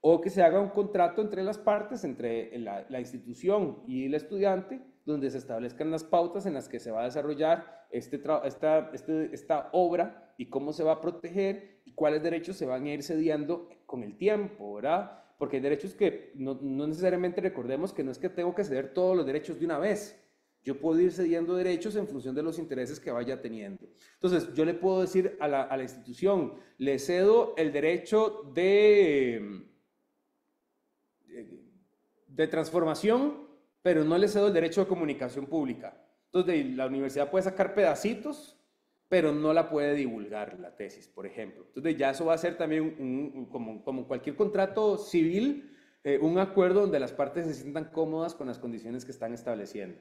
o que se haga un contrato entre las partes, entre la institución y el estudiante, donde se establezcan las pautas en las que se va a desarrollar esta obra y cómo se va a proteger y cuáles derechos se van a ir cediendo con el tiempo, ¿verdad? Porque hay derechos que no necesariamente recordemos que no es que tengo que ceder todos los derechos de una vez, Yo puedo ir cediendo derechos en función de los intereses que vaya teniendo. Entonces, yo le puedo decir a la institución, le cedo el derecho de transformación, pero no le cedo el derecho de comunicación pública. Entonces, la universidad puede sacar pedacitos, pero no la puede divulgar la tesis, por ejemplo. Entonces, ya eso va a ser también, como cualquier contrato civil, un acuerdo donde las partes se sientan cómodas con las condiciones que están estableciendo.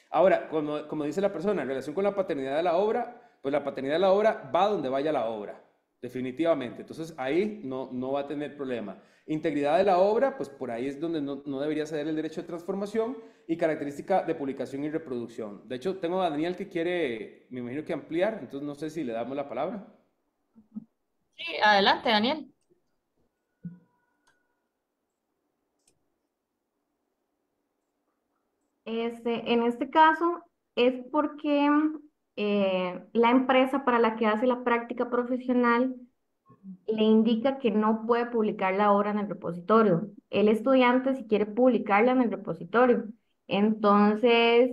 Ahora, como dice la persona, en relación con la paternidad de la obra, pues la paternidad de la obra va donde vaya la obra, definitivamente. Entonces ahí no va a tener problema. Integridad de la obra, pues por ahí es donde no debería ceder el derecho de transformación y característica de publicación y reproducción. De hecho, tengo a Daniel que quiere, me imagino que ampliar, entonces no sé si le damos la palabra. Sí, adelante, Daniel. En este caso es porque la empresa para la que hace la práctica profesional le indica que no puede publicar la obra en el repositorio. El estudiante si quiere publicarla en el repositorio. Entonces,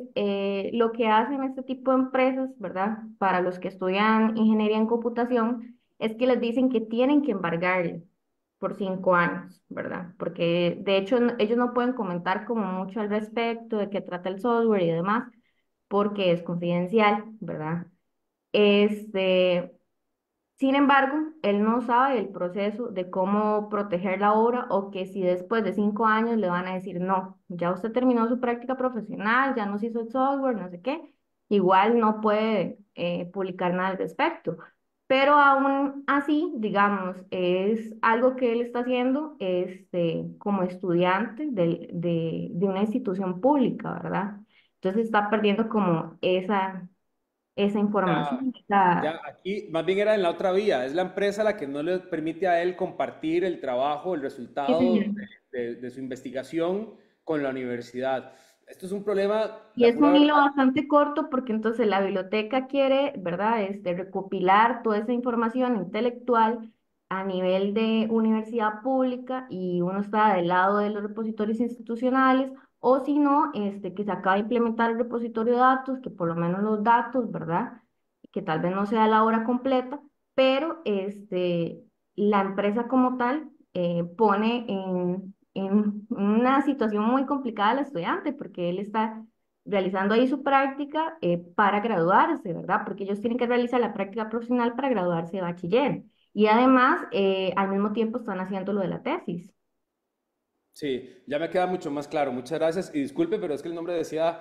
lo que hacen este tipo de empresas, ¿verdad? Para los que estudian ingeniería en computación, es que les dicen que tienen que embargarle por 5 años, ¿verdad? Porque de hecho ellos no pueden comentar como mucho al respecto de qué trata el software y demás, porque es confidencial, ¿verdad? Este, sin embargo, él no sabe el proceso de cómo proteger la obra o que si después de 5 años le van a decir, no, ya usted terminó su práctica profesional, ya nos hizo el software, no sé qué, igual no puede publicar nada al respecto. Pero aún así, digamos, es algo que él está haciendo como estudiante de una institución pública, ¿verdad? Entonces está perdiendo como esa Ya, información. ya, aquí más bien era en la otra vía, es la empresa la que no le permite a él compartir el trabajo, el Sí, resultado señor. de su investigación con la universidad. Esto es un problema, Y la es pura un verdad. hilo bastante corto porque entonces la biblioteca quiere, ¿verdad? Recopilar toda esa información intelectual a nivel de universidad pública y uno está del lado de los repositorios institucionales o si no, que se acaba de implementar el repositorio de datos, que por lo menos los datos, ¿verdad? Que tal vez no sea la hora completa, pero la empresa como tal pone en una situación muy complicada al estudiante porque él está realizando ahí su práctica para graduarse, ¿verdad? Porque ellos tienen que realizar la práctica profesional para graduarse de bachiller. Y además, al mismo tiempo están haciendo lo de la tesis. Sí, ya me queda mucho más claro. Muchas gracias. Y disculpe, pero es que el nombre decía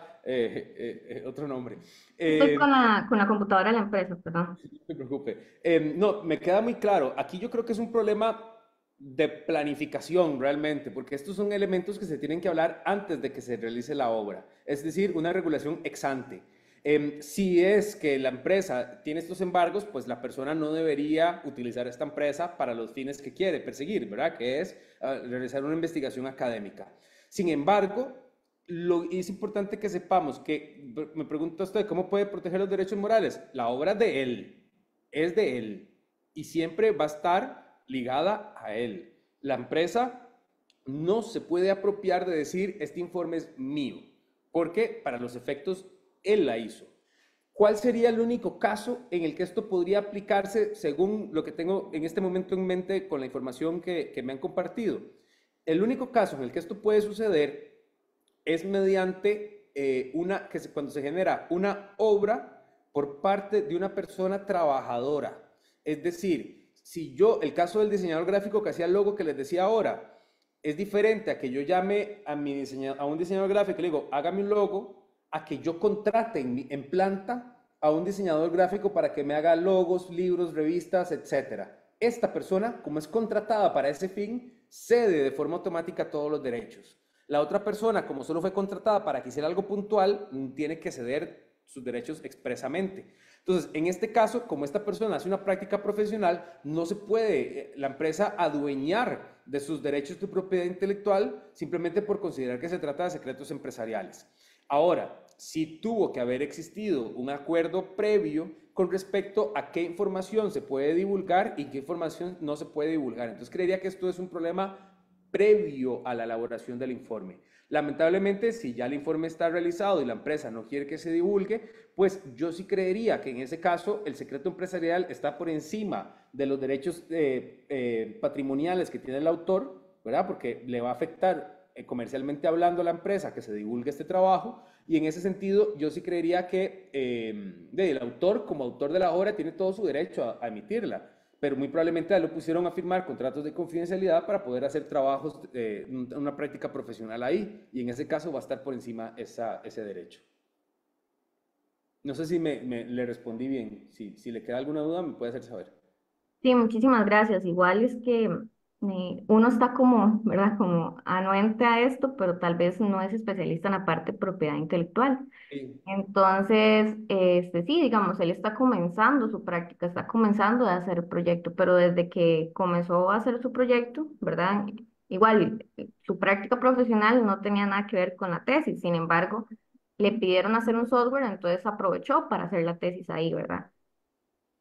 otro nombre. Estoy Eh, con la computadora de la empresa, perdón. no se preocupe. No, me queda muy claro. Aquí yo creo que es un problema de planificación realmente, porque estos son elementos que se tienen que hablar antes de que se realice la obra. Es decir, una regulación ex ante. Si es que la empresa tiene estos embargos, pues la persona no debería utilizar esta empresa para los fines que quiere perseguir, ¿verdad? Que es realizar una investigación académica. Sin embargo, es importante que sepamos que, me pregunta usted, ¿cómo puede proteger los derechos morales? La obra es de él y siempre va a estar ligada a él. La empresa no se puede apropiar de decir, este informe es mío, porque para los efectos él la hizo. ¿Cuál sería el único caso en el que esto podría aplicarse según lo que tengo en este momento en mente con la información que me han compartido? El único caso en el que esto puede suceder es mediante cuando se genera una obra por parte de una persona trabajadora. Es decir, si yo, el caso del diseñador gráfico que hacía el logo que les decía ahora, es diferente a que yo llame a un diseñador gráfico y le digo, hágame un logo, a que yo contrate en planta a un diseñador gráfico para que me haga logos, libros, revistas, etcétera. Esta persona, como es contratada para ese fin, cede de forma automática todos los derechos. La otra persona, como solo fue contratada para que hiciera algo puntual, tiene que ceder sus derechos expresamente. Entonces, en este caso, como esta persona hace una práctica profesional, no se puede la empresa adueñar de sus derechos de propiedad intelectual simplemente por considerar que se trata de secretos empresariales. Ahora, sí tuvo que haber existido un acuerdo previo con respecto a qué información se puede divulgar y qué información no se puede divulgar. Entonces, creería que esto es un problema previo a la elaboración del informe. Lamentablemente, si ya el informe está realizado y la empresa no quiere que se divulgue, pues yo sí creería que en ese caso el secreto empresarial está por encima de los derechos patrimoniales que tiene el autor, ¿verdad? Porque le va a afectar comercialmente hablando a la empresa que se divulgue este trabajo, y en ese sentido yo sí creería que el autor, como autor de la obra, tiene todo su derecho a emitirla, pero muy probablemente a él lo pusieron a firmar contratos de confidencialidad para poder hacer trabajos, una práctica profesional ahí, y en ese caso va a estar por encima ese derecho. No sé si le respondí bien. Si le queda alguna duda, me puede hacer saber. Sí, muchísimas gracias. Igual es que uno está como, ¿verdad? Como anuente a esto, pero tal vez no es especialista en la parte de propiedad intelectual. Sí. Entonces, sí, digamos, él está comenzando su práctica, está comenzando a hacer el proyecto, pero desde que comenzó a hacer su proyecto, ¿verdad? Igual, su práctica profesional no tenía nada que ver con la tesis, sin embargo, le pidieron hacer un software, entonces aprovechó para hacer la tesis ahí, ¿verdad?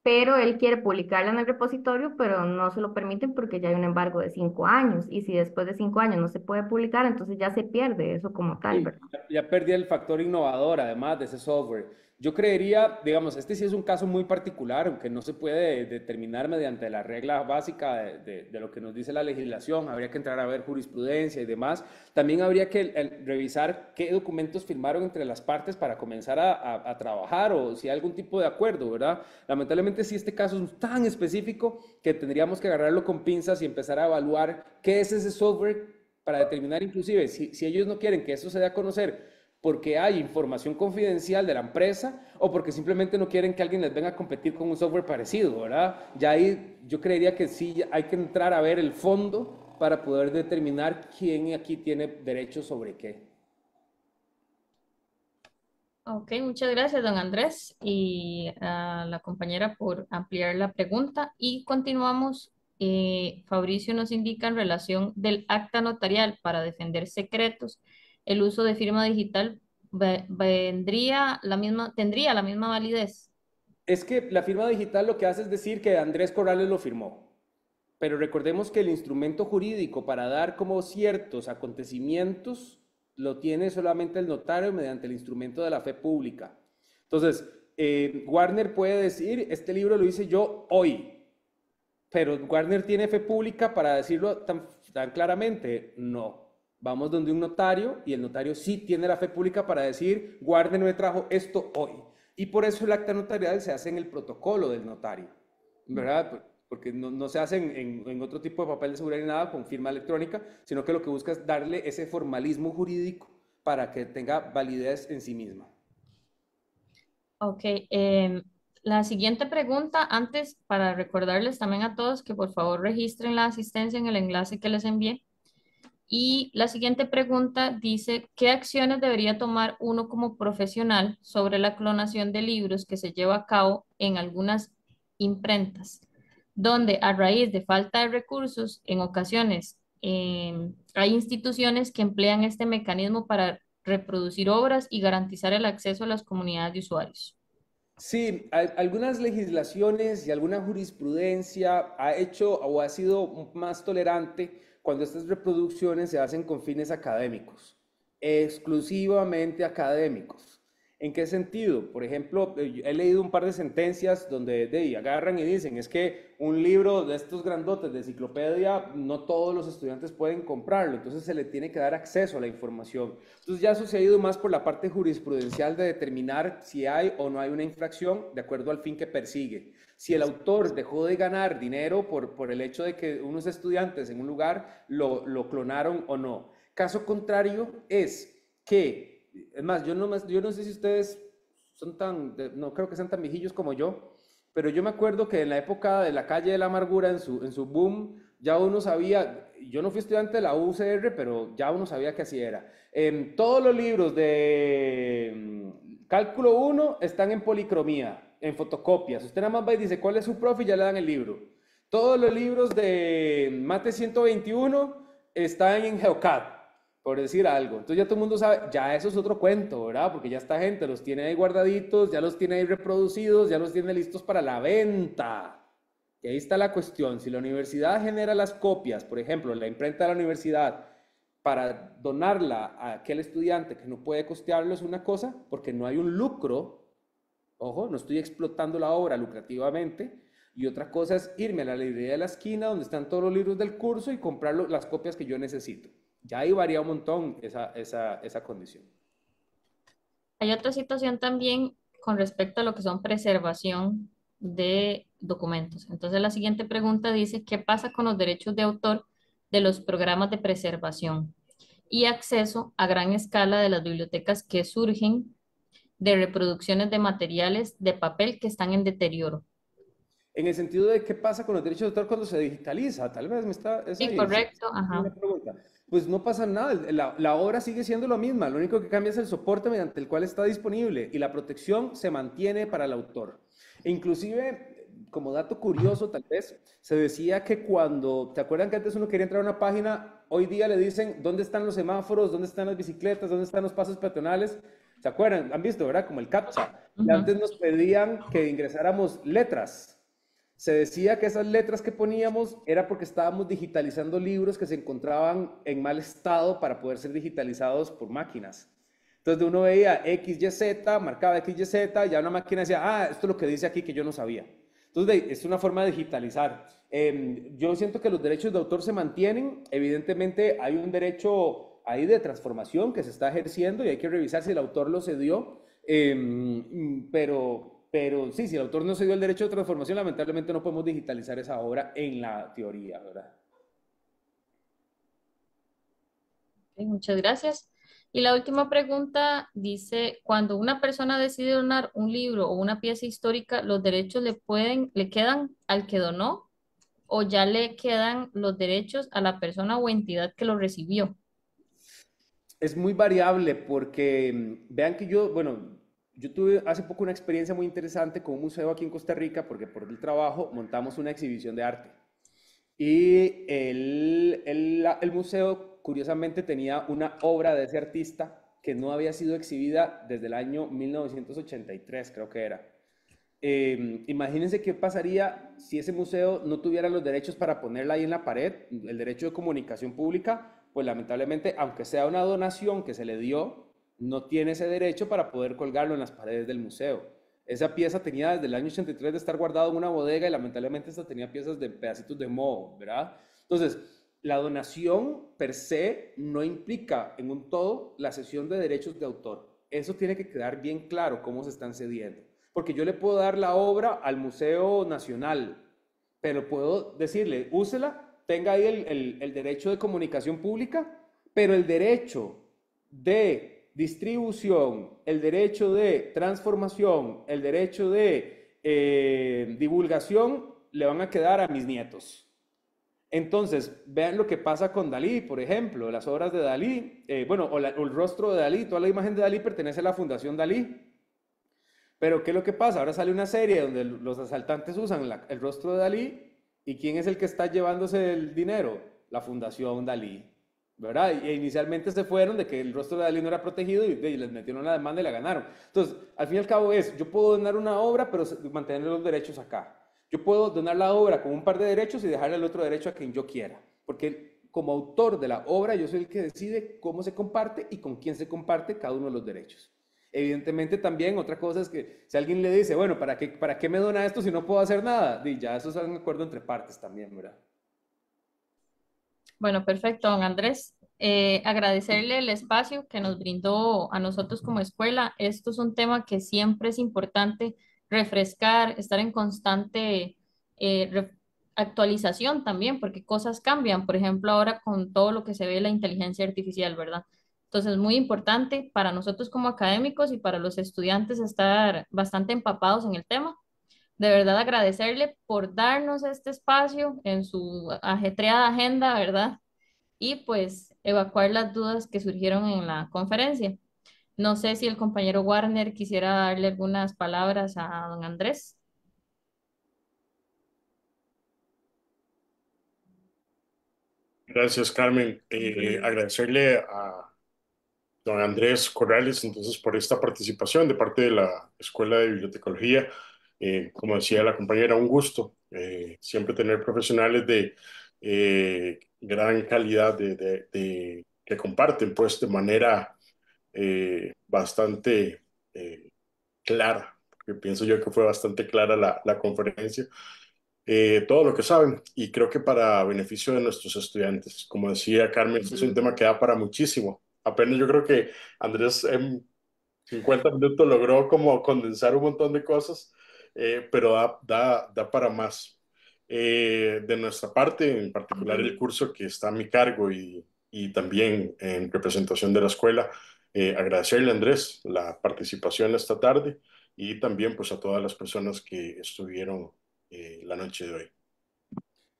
Pero él quiere publicarla en el repositorio, pero no se lo permiten porque ya hay un embargo de 5 años, y si después de 5 años no se puede publicar, entonces ya se pierde eso como tal, Sí, ¿verdad? ya perdí el factor innovador, además de ese software. Yo creería, digamos, este sí es un caso muy particular, aunque no se puede determinar mediante la regla básica de lo que nos dice la legislación. Habría que entrar a ver jurisprudencia y demás. También habría que revisar qué documentos firmaron entre las partes para comenzar a trabajar, o si hay algún tipo de acuerdo, ¿verdad? Lamentablemente, sí, este caso es tan específico que tendríamos que agarrarlo con pinzas y empezar a evaluar qué es ese software, para determinar inclusive si ellos no quieren que eso se dé a conocer porque hay información confidencial de la empresa, o porque simplemente no quieren que alguien les venga a competir con un software parecido, ¿verdad? Ya ahí yo creería que sí hay que entrar a ver el fondo para poder determinar quién aquí tiene derecho sobre qué. Ok, muchas gracias, don Andrés, y a la compañera por ampliar la pregunta. Y continuamos. Fabricio nos indica en relación del acta notarial para defender secretos, el uso de firma digital tendría la misma validez. Es que la firma digital lo que hace es decir que Andrés Corrales lo firmó. Pero recordemos que el instrumento jurídico para dar como ciertos acontecimientos lo tiene solamente el notario mediante el instrumento de la fe pública. Entonces, Warner puede decir, este libro lo hice yo hoy, pero Warner tiene fe pública para decirlo tan claramente. No. Vamos donde un notario, y el notario sí tiene la fe pública para decir, Warner me trajo esto hoy. Y por eso el acta notarial se hace en el protocolo del notario, ¿verdad? Porque no se hace en otro tipo de papel de seguridad ni nada con firma electrónica, sino que lo que busca es darle ese formalismo jurídico para que tenga validez en sí misma. Ok, la siguiente pregunta, antes para recordarles también a todos que por favor registren la asistencia en el enlace que les envié. Y la siguiente pregunta dice, ¿qué acciones debería tomar uno como profesional sobre la clonación de libros que se lleva a cabo en algunas imprentas, donde a raíz de falta de recursos, en ocasiones hay instituciones que emplean este mecanismo para reproducir obras y garantizar el acceso a las comunidades de usuarios? Sí, algunas legislaciones y alguna jurisprudencia ha hecho o ha sido más tolerante cuando estas reproducciones se hacen con fines académicos, exclusivamente académicos. ¿En qué sentido? Por ejemplo, he leído un par de sentencias donde agarran y dicen, es que un libro de estos grandotes de enciclopedia, no todos los estudiantes pueden comprarlo, entonces se le tiene que dar acceso a la información. Entonces ya eso se ha ido más por la parte jurisprudencial de determinar si hay o no hay una infracción de acuerdo al fin que persigue. Si el autor dejó de ganar dinero por el hecho de que unos estudiantes en un lugar lo clonaron o no. Caso contrario es que, es más, yo no sé si ustedes son no creo que sean tan viejillos como yo, pero yo me acuerdo que en la época de la calle de la amargura, en su boom, ya uno sabía, yo no fui estudiante de la UCR, pero ya uno sabía que así era. Todos los libros de cálculo 1 están en policromía, en fotocopias. Usted nada más va y dice cuál es su profe y ya le dan el libro. Todos los libros de Mate 121 están en Geocad, por decir algo. Entonces ya todo el mundo sabe, ya eso es otro cuento, ¿verdad? Porque ya esta gente los tiene ahí guardaditos, ya los tiene ahí reproducidos, ya los tiene listos para la venta. Y ahí está la cuestión. Si la universidad genera las copias, por ejemplo, la imprenta de la universidad, para donarla a aquel estudiante que no puede costearlo es una cosa, porque no hay un lucro, ojo, no estoy explotando la obra lucrativamente, y otra cosa es irme a la librería de la esquina donde están todos los libros del curso y comprar las copias que yo necesito. Ya ahí varía un montón esa condición. Hay otra situación también con respecto a lo que son preservación de documentos. Entonces, la siguiente pregunta dice, ¿qué pasa con los derechos de autor de los programas de preservación y acceso a gran escala de las bibliotecas que surgen de reproducciones de materiales de papel que están en deterioro? En el sentido de qué pasa con los derechos de autor cuando se digitaliza, tal vez me está, es Sí, ahí, sí, correcto, una ajá. pregunta. Pues no pasa nada, la obra sigue siendo la misma, lo único que cambia es el soporte mediante el cual está disponible y la protección se mantiene para el autor. E inclusive, como dato curioso tal vez, se decía que cuando, ¿te acuerdan que antes uno quería entrar a una página? Hoy día le dicen, ¿dónde están los semáforos? ¿Dónde están las bicicletas? ¿Dónde están los pasos peatonales? ¿Se acuerdan? ¿Han visto, verdad? Como el CAPTCHA. Y Ujú. antes nos pedían que ingresáramos letras. Se decía que esas letras que poníamos era porque estábamos digitalizando libros que se encontraban en mal estado para poder ser digitalizados por máquinas. Entonces uno veía XYZ, marcaba XYZ, ya una máquina decía, ah, esto es lo que dice aquí que yo no sabía. Entonces es una forma de digitalizar. Yo siento que los derechos de autor se mantienen. Evidentemente hay un derecho ahí de transformación que se está ejerciendo y hay que revisar si el autor lo cedió. Pero sí, si el autor no se dio el derecho de transformación, lamentablemente no podemos digitalizar esa obra en la teoría, ¿verdad? Ok, muchas gracias. Y la última pregunta dice, cuando una persona decide donar un libro o una pieza histórica, ¿los derechos le quedan al que donó o ya le quedan los derechos a la persona o entidad que lo recibió? Es muy variable porque vean que yo, bueno, yo tuve hace poco una experiencia muy interesante con un museo aquí en Costa Rica porque por el trabajo montamos una exhibición de arte. Y el museo, curiosamente, tenía una obra de ese artista que no había sido exhibida desde el año 1983, creo que era. Imagínense qué pasaría si ese museo no tuviera los derechos para ponerla ahí en la pared, el derecho de comunicación pública, pues lamentablemente, aunque sea una donación que se le dio, no tiene ese derecho para poder colgarlo en las paredes del museo. Esa pieza tenía desde el año 83 de estar guardado en una bodega y lamentablemente esta tenía piezas de pedacitos de moho, ¿verdad? Entonces, la donación per se no implica en un todo la cesión de derechos de autor. Eso tiene que quedar bien claro cómo se están cediendo. Porque yo le puedo dar la obra al Museo Nacional, pero puedo decirle, úsela, tenga ahí el derecho de comunicación pública, pero el derecho de distribución, el derecho de transformación, el derecho de divulgación, le van a quedar a mis nietos. Entonces, vean lo que pasa con Dalí, por ejemplo, las obras de Dalí, bueno, o el rostro de Dalí, toda la imagen de Dalí pertenece a la Fundación Dalí. Pero, ¿qué es lo que pasa? Ahora sale una serie donde los asaltantes usan el rostro de Dalí y ¿quién es el que está llevándose el dinero? La Fundación Dalí, ¿verdad? Y inicialmente se fueron de que el rostro de Dalí no era protegido y les metieron la demanda y la ganaron. Entonces, al fin y al cabo yo puedo donar una obra, pero mantener los derechos acá. Yo puedo donar la obra con un par de derechos y dejarle el otro derecho a quien yo quiera, porque como autor de la obra yo soy el que decide cómo se comparte y con quién se comparte cada uno de los derechos. Evidentemente también otra cosa es que si alguien le dice, bueno, para qué me dona esto si no puedo hacer nada? Y ya eso es un acuerdo entre partes también, ¿verdad? Bueno, perfecto, don Andrés. Agradecerle el espacio que nos brindó a nosotros como escuela. Esto es un tema que siempre es importante refrescar, estar en constante actualización también, porque cosas cambian. Por ejemplo, ahora con todo lo que se ve la inteligencia artificial, ¿verdad? Entonces, muy importante para nosotros como académicos y para los estudiantes estar bastante empapados en el tema. De verdad agradecerle por darnos este espacio en su ajetreada agenda, ¿verdad? Y pues evacuar las dudas que surgieron en la conferencia. No sé si el compañero Warner quisiera darle algunas palabras a don Andrés. Gracias, Carmen. Agradecerle a don Andrés Corrales, entonces, por esta participación de parte de la Escuela de Bibliotecología. Como decía la compañera, un gusto siempre tener profesionales de gran calidad que comparten pues de manera bastante clara, porque pienso yo que fue bastante clara la conferencia, todo lo que saben, y creo que para beneficio de nuestros estudiantes. Como decía Carmen, este es un tema que da para muchísimo. Apenas yo creo que Andrés en 50 minutos logró como condensar un montón de cosas, pero da para más. De nuestra parte, en particular el curso que está a mi cargo y también en representación de la escuela, agradecerle a Andrés la participación esta tarde y también pues a todas las personas que estuvieron la noche de hoy.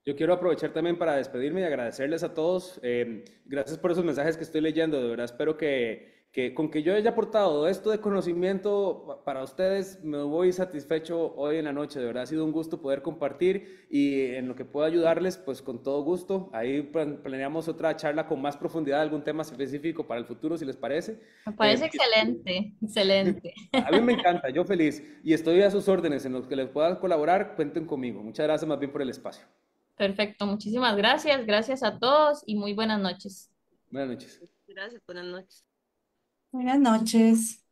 Yo quiero aprovechar también para despedirme y agradecerles a todos. Gracias por esos mensajes que estoy leyendo. De verdad, espero que con que yo haya aportado esto de conocimiento para ustedes, me voy satisfecho hoy en la noche. De verdad, ha sido un gusto poder compartir y en lo que pueda ayudarles, pues con todo gusto. Ahí planeamos otra charla con más profundidad de algún tema específico para el futuro, si les parece. Me parece excelente, excelente. A mí me encanta, yo feliz. Y estoy a sus órdenes. En los que les pueda colaborar, cuenten conmigo. Muchas gracias más bien por el espacio. Perfecto, muchísimas gracias. Gracias a todos y muy buenas noches. Buenas noches. Gracias, buenas noches. Buenas noches.